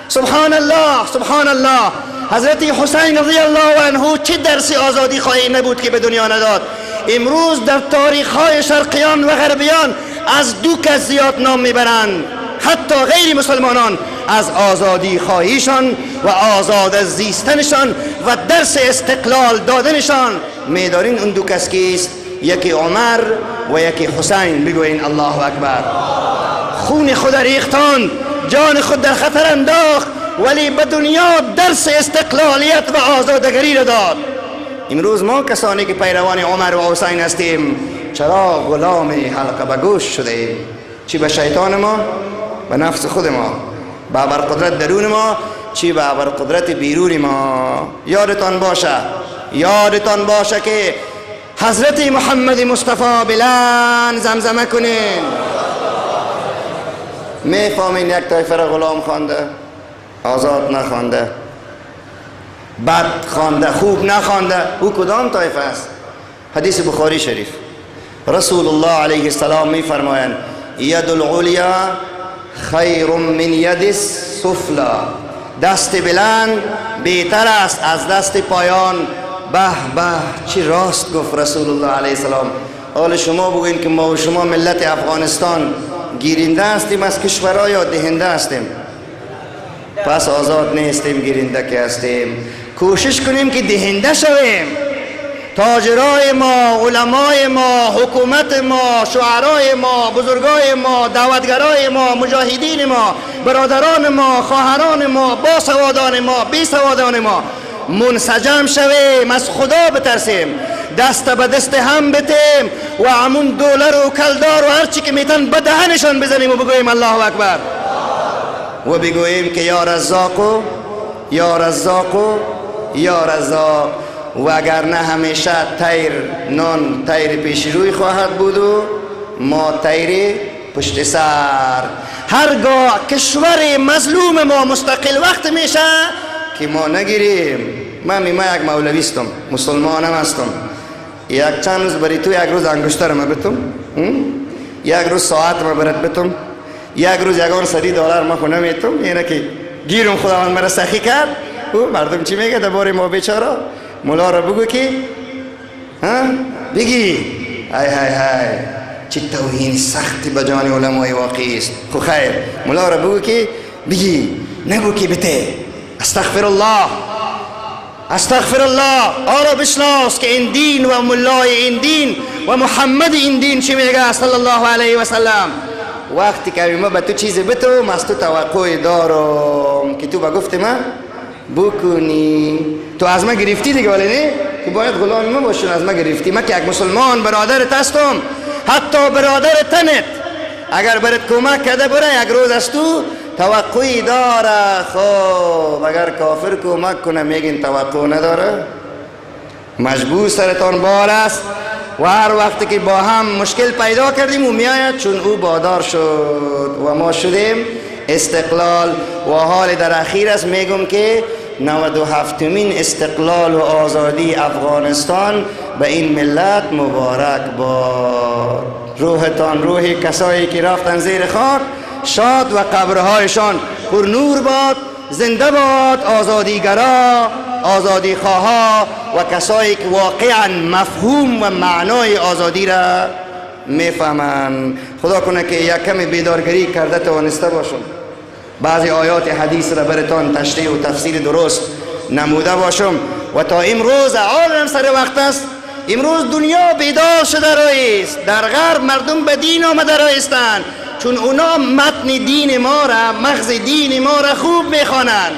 سبحان الله سبحان الله. حضرت حسین رضی الله عنه چه درس آزادی خواهی نبود که به دنیا نداد. امروز در تاریخ های شرقیان و غربیان از دو کس زیاد نام میبرند، حتی غیر مسلمانان، از آزادی خواهیشان و آزاد از زیستنشان و درس استقلال دادنشان. میدارین اون دو کس کیست؟ یکی عمر و یکی حسین. بگوین الله اکبر. خون خود ریختند، جان خود در خطر انداخت، ولی به دنیا درس استقلالیت و آزادگری را داد. امروز ما کسانی که پیروان عمر و حسین هستیم چرا غلام حلقه به گوش شده ایم؟ چی به شیطان ما؟ به نفس خود ما. به ابرقدرت درون ما، چی به ابرقدرت بیرون ما. یادتان باشه که حضرت محمد مصطفی بلند زمزمه کنین. میفهمین یک طایفه را غلام خوانده، آزاد نخوانده، بد خوانده، خوب نخوانده. او کدام طایفه است؟ حدیث بخاری شریف رسول الله علیه السلام می فرمایند ید العلیا خیر من ید السفلی. دست بلند بهتر است از دست پایان. به به، چی راست گفت رسول الله علیه السلام. حال شما بگوین که ما و شما ملت افغانستان گیرنده هستیم از کشورها یا دهنده هستیم؟ پس آزاد نیستیم، گیرنده که هستیم. کوشش کنیم که دهنده شویم. تاجرای ما، علمای ما، حکومت ما، شعرای ما، بزرگای ما، دعوتگرای ما، مجاهدین ما، برادران ما، خواهران ما، باسوادان ما، بی سوادان ما منسجم شویم، از خدا بترسیم، دست به دست هم بتیم و همون دولار و کلدار و هرچی که میتن به دهنشان بزنیم و بگوییم الله اکبر و بگوییم که یا رزاق یا رزاق یا رزاق. و اگر نه همیشه تیر نان تیر پیش روی خواهد بود و ما تیر پشت سر. هرگاه کشور مظلوم ما مستقل وقت میشه که ما نگیریم. من یک مولویستم، مسلمانم هستم. یک چند روز بری تو، یک روز انگشتر ما بتم، یک روز ساعت ما برد بتم، یک روز یگان $100 ما خونه میتم. اینه که گیرم خداوند مرا سخی کرد. مردم چی میگه درباره ما بیچاره؟ مولا را بگو که بگی های های های چه توهین سختی به جان علمای واقعی است. خو خیر، مولا را بگو که بگی، نگو که بته. استغفر الله استغفر الله. آرا بشناس که این دین و ملای این دین و محمد این دین چی میگه صلی الله علیه و سلم. وقتی که ما به تو چیزی بتو از تو توقع دارم که تو با گفت من بکنی. تو از ما گرفتی دیگه، ولی نه که باید غلام ما باشون. از ما گرفتی. من که یک مسلمان برادرت هستم، حتی برادر تنت اگر برات کمک کرده بره یک روز از تو توقعی داره. خب اگر کافر کمک کنه میگین توقع نداره؟ مجبور سرتان بار است و هر وقتی که با هم مشکل پیدا کردیم و میآید چون او بادار شد و ما شدیم استقلال. و حال در اخیر است میگم که 97مین استقلال و آزادی افغانستان به این ملت مبارک باد. روحتان روح کسایی که رفتن زیر خاک شاد و قبرهایشان پر نور باد. زنده باد آزادیگرا، آزادی خواها و کسایی که واقعا مفهوم و معنای آزادی را میفهمند. خدا کنه که یک کمی بیدارگری کرده توانسته باشم، بعضی آیات حدیث را براتان تشریح و تفسیر درست نموده باشم. و تا امروز عالم سر وقت است. امروز دنیا بیدار شده رایست. در غرب مردم به دین آمده رایستند، چون اونا متن دین ما را، مغز دین ما را خوب میخوانند.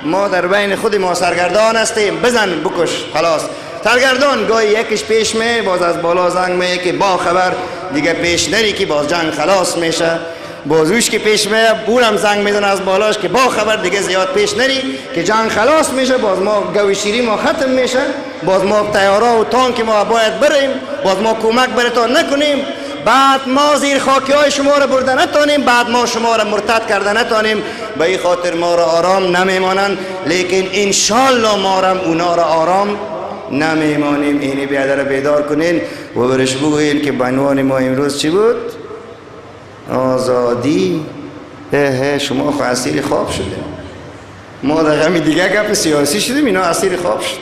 ما در بین خود ما سرگردان هستیم. بزن بکش خلاص. سرگردان گاهی یکیش پیش می باز از بالا زنگ می که با خبر دیگه پیش نری که باز جنگ خلاص میشه. بازوش که پیش میه بورم زنگ میزنه از بالاش که با خبر دیگه زیاد پیش نری که جنگ خلاص میشه. باز ما گوی شیری ما ختم میشه. باز ما تیارا و تانک ما باید بریم. باز ما کمک براتون نکنیم. بعد ما زیر خاکی های شما را برده نتانیم. بعد ما شما را مرتد کرده نتانیم. به این خاطر ما را آرام نمیمانند. لیکن انشالله ما را اونا را آرام نمیمانیم. اینی بیادر بیدار کنین و برش بگوین که بعنوان ما امروز چی بود؟ آزادی. شما خو اسیر خواب شده. ما در غمی دیگه گپ سیاسی شدیم، اینا اسیر خواب شد.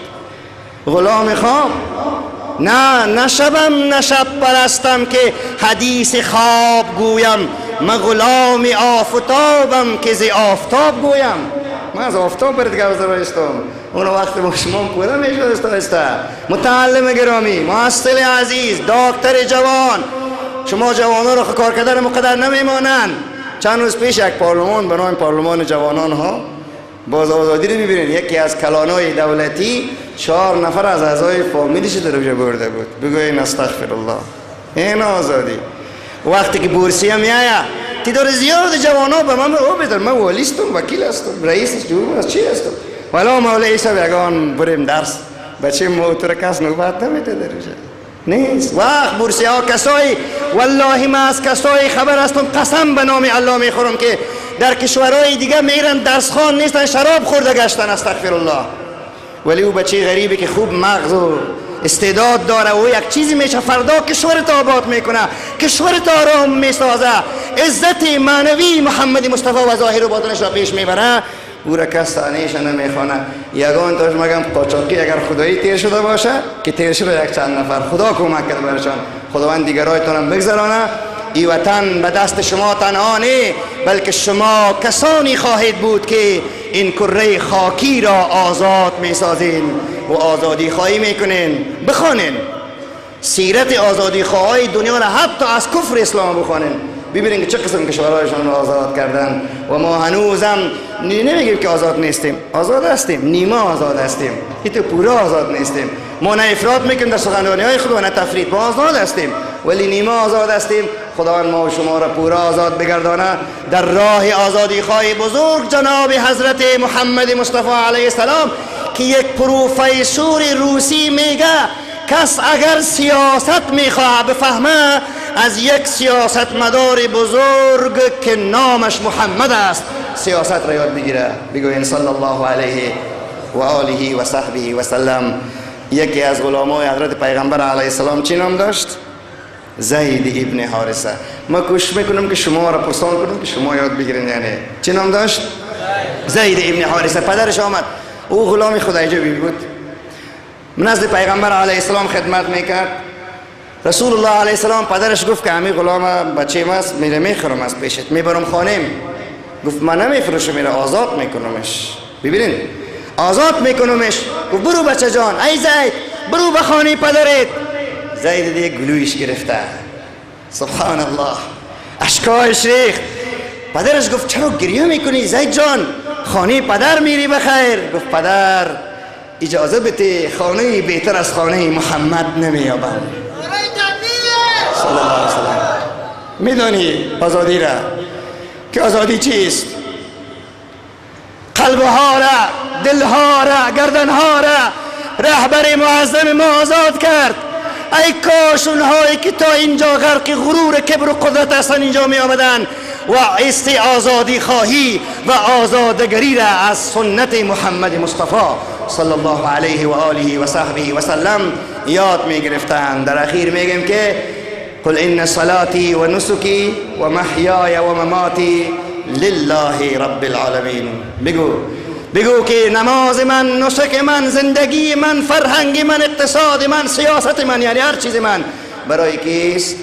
غلام خواب. نه شبم نه شب پرستم که حدیث خواب گویم، من غلام آفتابم که ز آفتاب گویم. من از آفتاب برد گوزه بایستم. اون وقت با شما پوره میشد است. متعلم گرامی، محصل عزیز، دکتر جوان، شما جوانان را کار کردن مقدر نمیمانند. چند روز پیش یک پارلمان به نام پارلمان جوانان ها باز آزادی رو میبینید، یکی از کلانای دولتی 4 نفر از اعضای فامیلیش در اونجا برده بود. بگوین استغفر الله، این آزادی. وقتی که بورسیه میآید تعداد زیاد جوانا به من بدن، من والی هستم، وکیل هستم، رئیس جمهور هستم، چی هستم، ولی مولوی صاحب یگان بریم درس، بچه موتور کس نوبت نمیده در اونجا نیست. وقت بورسیه ها کسایی، والله من از کسایی خبر هستم، قسم به نام الله میخورم که در کشورهای دیگه میرن درس خوان نیستن، شراب خورده گشتن، استغفر الله. ولی او بچه غریبی که خوب مغز و استعداد داره و یک چیزی میشه فردا کشورت آباد میکنه، کشورت آرام میسازه، عزت معنوی محمد مصطفی و ظاهر و باطنش را پیش میبره، او را کس ثانیش نمیخوانه. یگان تاش مگم قاچاقی اگر خدایی تیر شده باشه که تیر شده یک چند نفر، خدا کمک کرد برشان، خداوند دیگرایتان هم بگذرانه. ای وطن به دست شما تنها نه، بلکه شما کسانی خواهید بود که این کره خاکی را آزاد میسازین و آزادی خواهی میکنین. بخوانین سیرت آزادی خواهی دنیا را، حتی از کفر اسلام بخوانین، ببینین که چه قسم کشورهایشان را آزاد کردن. و ما هنوزم نمیگیم که آزاد نیستیم، آزاد هستیم، نیمه آزاد هستیم، تو پورا آزاد نیستیم. ما نه افراط میکنیم در سخنرانی های خود و نه تفرید، ما آزاد هستیم ولی نیمه آزاد هستیم. خداوند ما و شما را پورا آزاد بگردانه در راه آزادی خواهی بزرگ جناب حضرت محمد مصطفی علیه السلام که یک پروفسور روسی میگه کس اگر سیاست میخواه بفهمه از یک سیاستمدار بزرگ که نامش محمد است سیاست را یاد بگیره. بگوین صلی الله علیه و آله و صحبه و سلم. یکی از غلامای حضرت پیغمبر علیه السلام چی نام داشت؟ زید ابن حارثه. ما کوشش میکنم که شما را پرسان کنم که شما یاد بگیرین. یعنی چی نام داشت؟ زید ابن حارثه. پدرش آمد، او غلام خدایجوی بود، نزد پیغمبر علیه السلام خدمت میکرد. رسول الله علیه السلام پدرش گفت که همین غلام بچه ماست، میره میخرم از پیشت میبرم خانم. گفت من نمیفروشم، میره آزاد میکنمش. ببینین آزاد میکنمش. گفت برو بچه جان، ای زید برو به خانه پدرت. زید دیگه گلویش گرفته، سبحان الله، اشکایش ریخت. پدرش گفت چرا گریه میکنی زید جان، خانه پدر میری بخیر. گفت پدر اجازه بده، خانه بهتر از خانه محمد نمیابم صلی الله علیه وسلم. میدانی آزادی را که آزادی چیست؟ قلبها را، دلها را، گردنها را رهبر معظم ما آزاد کرد. ای کاش اونهایی که تا اینجا غرق غرور کبر و قدرت هستن اینجا می آمدن و آزادی خواهی و آزادگری را از سنت محمد مصطفی صلی الله علیه و آله و صحبه و سلم یاد می گرفتن. در اخیر میگم که قل ان صلاتی و نسکی و محیای و مماتی لله رب العالمین. بگو که نماز من، نسک من، زندگی من، فرهنگ من، اقتصاد من، سیاست من، یعنی هر چیز من برای کیست؟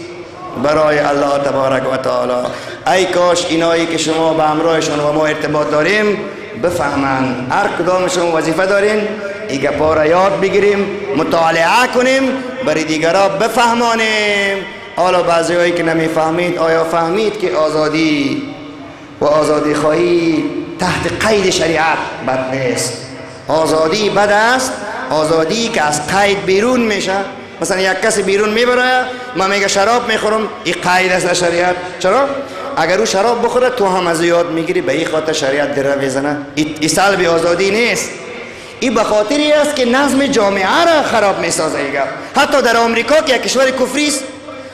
برای الله تبارک و تعالی. ای کاش اینایی که شما به همراهشون و ما ارتباط داریم بفهمن. هر کدامشون وظیفه دارین این گپا را یاد بگیریم، مطالعه کنیم، برای دیگرها بفهمانیم. حالا بعضی هایی که نمیفهمید، آیا فهمید که آزادی و آزادی خواهی تحت قید شریعت بد نیست؟ آزادی بد است آزادی که از قید بیرون میشه. مثلا یک کسی بیرون میبره، من میگه شراب میخورم، این قید است در شریعت. چرا؟ اگر او شراب بخوره تو هم از یاد میگیری، به این خاطر شریعت دره میزنه. این سلب آزادی نیست، این به خاطری است که نظم جامعه را خراب میسازه. حتی در آمریکا که یک کشور کفری است،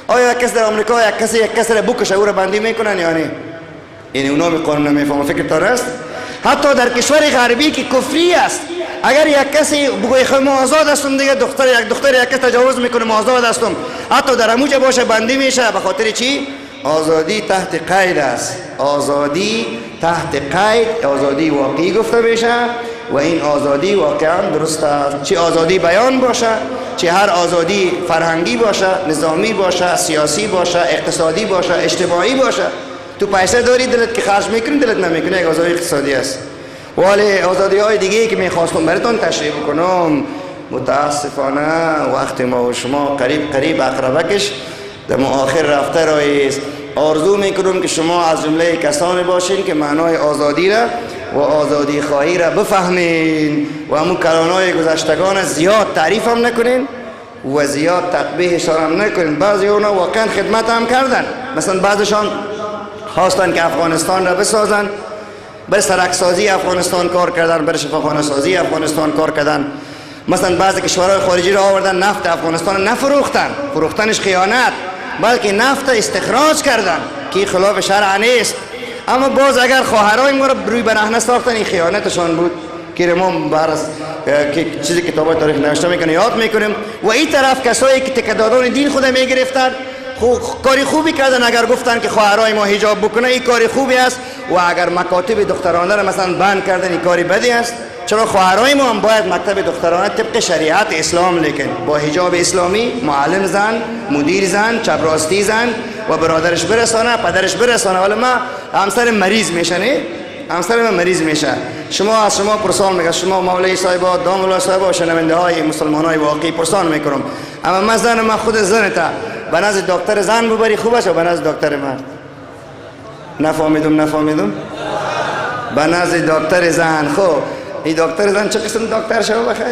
آیا کس در آمریکا یک کس را بکشه او را بندی میکنن یا نه؟ یعنی اونا قانون نمیفهمن. فکر تاره است. حتی در کشور غربی که کفری است، اگر یک کسی بگوی خب ما آزاد هستم دیگه، یک دختر یک کس تجاوز میکنه ما آزاد هستم، حتی در اموجه باشه بندی میشه. به خاطر چی؟ آزادی تحت قید است. آزادی تحت قید، آزادی واقعی گفته بشه و این آزادی واقعا درست است. چه آزادی بیان باشه، چه هر آزادی فرهنگی باشه، نظامی باشه، سیاسی باشه، اقتصادی باشه، اجتماعی باشه. تو پیسه داری دلت که خرج میکنی دلت نمیکنه، یک آزادی اقتصادی است. ولی آزادی های دیگه که میخواستم براتون تشریح بکنم متاسفانه وقت ما و شما قریب اقربکش در آخر رفته رایست. آرزو میکنم که شما از جمله کسانی باشین که معنای آزادی را و آزادی خواهی را بفهمین و همون کلانهای گذشتگان زیاد تعریف هم نکنین و زیاد تقبیحشان هم نکنین. بعضی اونا واقعا خدمت هم کردن، مثلا بعضشان خواستن که افغانستان را بسازن، برای سرکسازی افغانستان کار کردن، برای شفاخانه سازی افغانستان کار کردن. مثلا بعضی کشورهای خارجی را آوردن نفت افغانستان نفروختن، فروختنش خیانت، بلکه نفت استخراج کردن که خلاف شرع نیست. اما باز اگر خواهرای ما را روی برهنه ساختن، این خیانتشان بود که ما برس که چیزی کتابای تاریخ نوشته میکنه یاد میکنیم. و این طرف کسایی که تکدادان دین خود میگرفتن کاری خوبی کردن اگر گفتن که خواهرای ما حجاب بکنه، این کاری خوبی است. و اگر مکاتب دخترانه را مثلا بند کردن، این کاری بدی است. چرا خواهرای ما هم باید مکتب دخترانه طبق شریعت اسلام لیکن با حجاب اسلامی معلم زن، مدیر زن، چپراستی زن و برادرش برسانه، پدرش برسانه. ولی ما همسر مریض میشه، نه همسر من مریض میشه. شما از شما پرسان میگه، شما مولای صاحبا، دام مولای صاحبا و شنونده های مسلمان های واقعی پرسان میکنم، اما من زن ما خود زنتا به نزد دکتر زن ببری خوب است و به نزد دکتر مرد؟ نفهمیدم به نزد دکتر زن. خب این دکتر زن چه قسم دکتر شو بخیر؟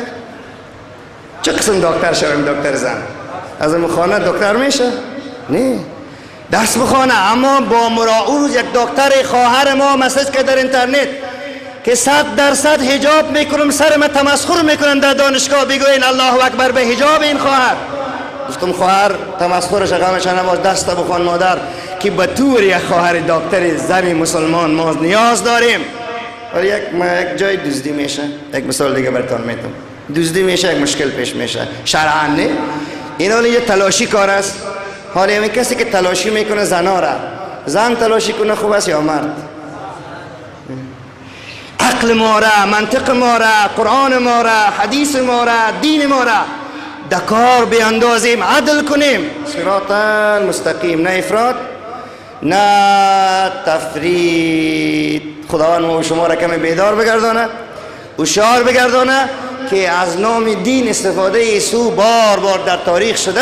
چه قسم دکتر شویم دکتر زن؟ از این خانه دکتر میشه؟ نه، درس بخوانه. اما با اون یک دکتر خواهر ما مسیج که در اینترنت که 100% حجاب میکنم، سر ما تمسخر میکنن در دانشگاه، بگوین الله اکبر به حجاب این خواهر. گفتم خواهر تمسخرش غمش نباش، دست بخوان مادر که به طور یک خواهر دکتر زن مسلمان ما نیاز داریم. ولی یک جای دزدی میشه. یک مثال دیگه براتون میتونم. دزدی میشه، یک مشکل پیش میشه شرعاً. نه اینا یه تلاشی کار است. حالا این کسی که تلاشی میکنه زنا را، زن تلاشی کنه خوب است یا مرد؟ عقل ما را، منطق ما را، قرآن ما را، حدیث ما را، دین ما را دکار بیاندازیم، عدل کنیم. صراط مستقیم، نه افراط نه تفرید. خداوند ما و شما را کمی بیدار بگردانه، هوشیار بگردانه که از نام دین استفاده سو بار در تاریخ شده،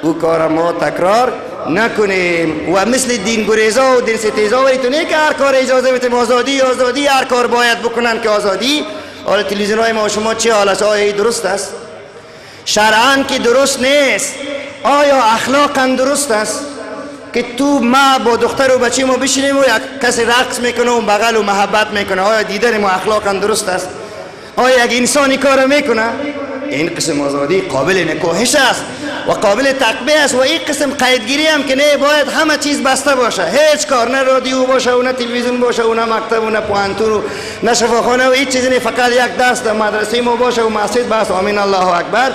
او کار ما تکرار نکنیم. و مثل دین گریزا و دین ستیزا ولی تو نه که هر کار اجازه بتیم آزادی هر کار باید بکنن که آزادی. حالا تلویزیون های ما و شما چه حال است؟ آیا درست است؟ شرعاً که درست نیست. آیا اخلاقاً درست است که تو ما با دختر و بچه ما بشینیم و یک کسی رقص میکنه و بغل و محبت میکنه؟ آیا دیدن ما اخلاقاً درست است؟ آیا یک انسانی کار میکنه؟ این قسم آزادی قابل نکوهش است و قابل تقبیح است. و این قسم قیدگیری هم که نه باید همه چیز بسته باشه، هیچ کار، نه رادیو باشه و نه تلویزیون باشه و نه مکتب و نه پوهنتون و نه شفاخانه و هیچ چیزی نه، فقط یک دست مدرسه ما باشه و مسجد بس. آمین الله اکبر.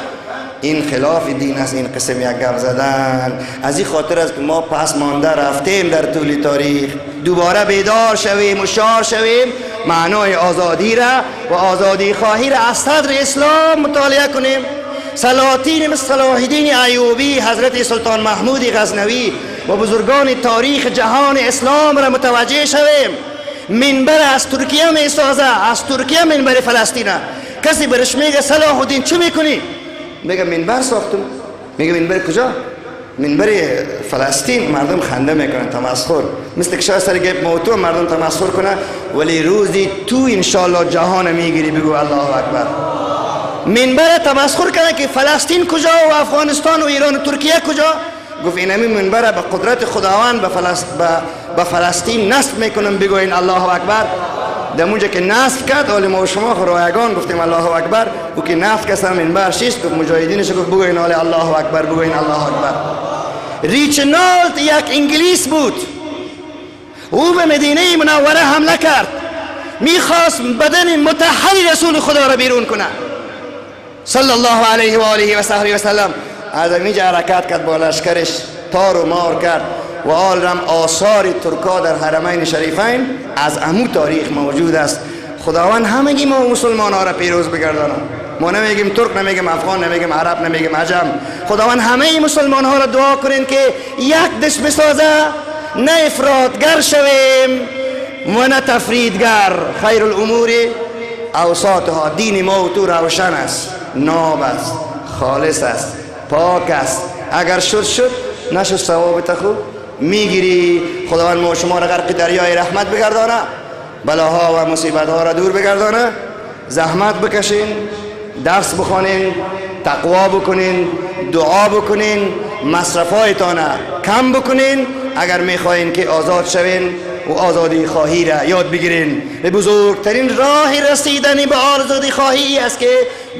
این خلاف دین است. این قسم یک گپ زدن از این خاطر است که ما پس مانده رفتیم در طول تاریخ. دوباره بیدار شویم و شعار شویم، معنای آزادی را و آزادی خواهی را از صدر اسلام مطالعه کنیم. سلاطین مثل صلاح الدین ایوبی، حضرت سلطان محمود غزنوی و بزرگان تاریخ جهان اسلام را متوجه شویم. منبر از ترکیه می سازه، از ترکیه منبر فلسطین. کسی برش میگه صلاح الدین چه میکنی؟ میگه منبر ساختم. میگه منبر کجا؟ منبر فلسطین. مردم خنده میکنن، تمسخر. مثل که شاید سر گپ موتو مردم تمسخر کنه، ولی روزی تو انشالله جهان میگیری بگو الله اکبر. منبر تمسخر کنه که فلسطین کجا و افغانستان و ایران و ترکیه کجا؟ گفت این همین منبر به قدرت خداوند به فلسطین نصب میکنم بگوین الله اکبر. در اونجا که نصب کرد، حال ما و شما خرایگان گفتیم الله اکبر. او که نصب کردن منبر شیست، گفت مجاهدینش گفت بگوین حال الله اکبر، بگوین الله اکبر. ریچنالد یک انگلیس بود، او به مدینه منوره حمله کرد، میخواست بدن مطهر رسول خدا را بیرون کنه صلی الله علیه و آله و صحبه و سلم. از اینجا حرکت کرد با لشکرش، تار و مار کرد. و عالم آثار ترکا در حرمین شریفین از امو تاریخ موجود است. خداوند همگی ما مسلمان ها را پیروز بگردانه. ما نمیگیم ترک، نمیگیم افغان، نمیگیم عرب، نمیگیم عجم. خداوند همه مسلمان ها را دعا کنین که یک دست بسازه، نه افراطگر شویم و نه تفریدگر. خیر الامور اوساطها. دین ما و تو روشن است، ناب است، خالص است، پاک است. اگر شد نشد ثواب تخو میگیری. خداوند ما شما را غرق دریای رحمت بگردانه، بلاها و مصیبت ها را دور بگردانه. زحمت بکشین، درس بخوانین، تقوا بکنین، دعا بکنین، مصرفایتان کم بکنین اگر میخواین که آزاد شوین و آزادی خواهی را یاد بگیرین. به بزرگترین راه رسیدن به آزادی خواهی است که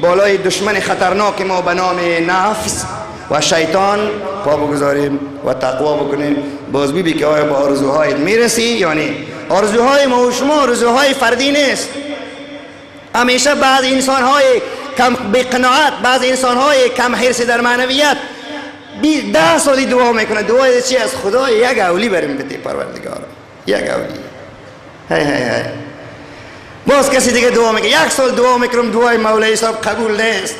بالای دشمن خطرناک ما به نام نفس و شیطان پا بگذاریم و تقوا بکنیم. باز ببین که آیا با آرزوهایت میرسی یا نه. آرزوهای ما و شما آرزوهای فردی نیست. همیشه بعض انسانهای کم بقناعت، بعض انسانهای کم حرص در معنویت 10 سالی دعا میکنه. دعای چی از خدا؟ یک اولی بریم بده پروردگار، یک اولی. هی باز کسی دیگه دعا میکنه، 1 سال دعا میکنم دعای مولوی صاحب قبول نیست.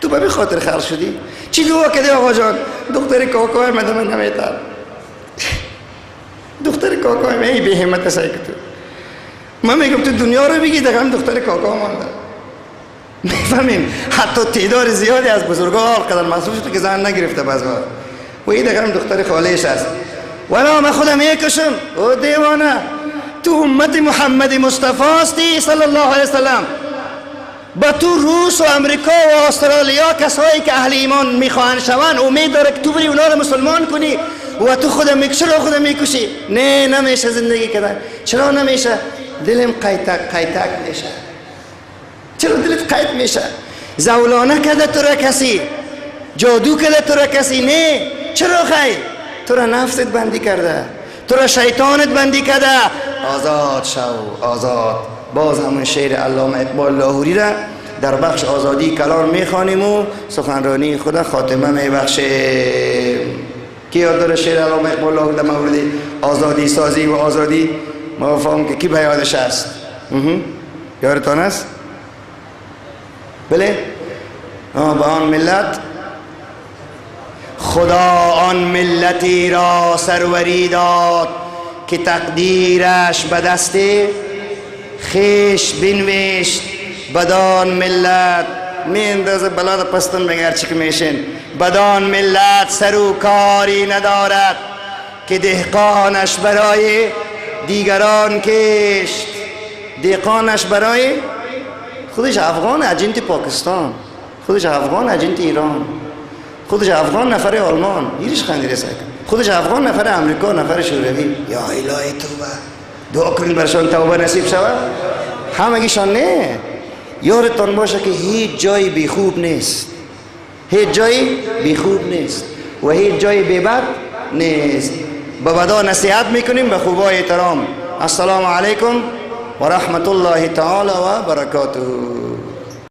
تو به خاطر خرج شدی؟ چی دعا کردی آقا جان؟ دختر کاکای من نمیتر، دختر کاکای من ای به همت سعی تو. من میگم تو دنیا رو بگی دقیقا دختر کاکا مانده. میفهمیم حتی تعداد زیادی از بزرگان قدر محسوب شده که زن نگرفته بازها و این دقیقا دختر خالیش است. ولی من خودم میکشم او دیوانه، تو امت محمد مصطفی هستی صلی الله علیه وسلم. با تو روس و امریکا و استرالیا کسایی که اهل ایمان میخواهند شوند امید داره که تو بری اونا رو مسلمان کنی و تو خودم میکشی. چرا خودم میکشی؟ نه نمیشه زندگی کردن. چرا نمیشه؟ دلم قیتک میشه. چرا دلت قید میشه؟ زولانه کرده تو را کسی، جادو کرده تو را کسی. نه چرا خیر؟ تو را نفست بندی کرده، تو را شیطانت بندی کرده. آزاد شو، آزاد. باز همون شعر علامه اقبال لاهوری را در بخش آزادی کلام میخوانیم و سخنرانی خدا خاتمه میبخشیم. کی یاد داره شعر علامه اقبال لاهوری در مورد آزادی سازی و آزادی؟ ما فهم که کی به یادش است؟ یادتان است؟ بله؟ با آن ملت خدا آن ملتی را سروری داد که تقدیرش به دست خیش بنوشت. بدان ملت می اندازه بلاد پستون بگر چی که میشن. بدان ملت سر و کاری ندارد که دهقانش برای دیگران کشت. دهقانش برای خودش افغان اجنت پاکستان، خودش افغان اجنت ایران، خودش افغان نفر آلمان، ایرش خندی رسه، خودش افغان نفر امریکا، نفر شوروی. یا الهی توبه، دعا کنید برشان توبه نصیب شود. همگیشان نه. یادتان باشه که هیچ جای بی خوب نیست، هیچ جای بی خوب نیست و هیچ جای بی بد نیست. به بدا نصیحت میکنیم، به خوبا احترام. السلام علیکم و رحمت الله تعالی و برکاته.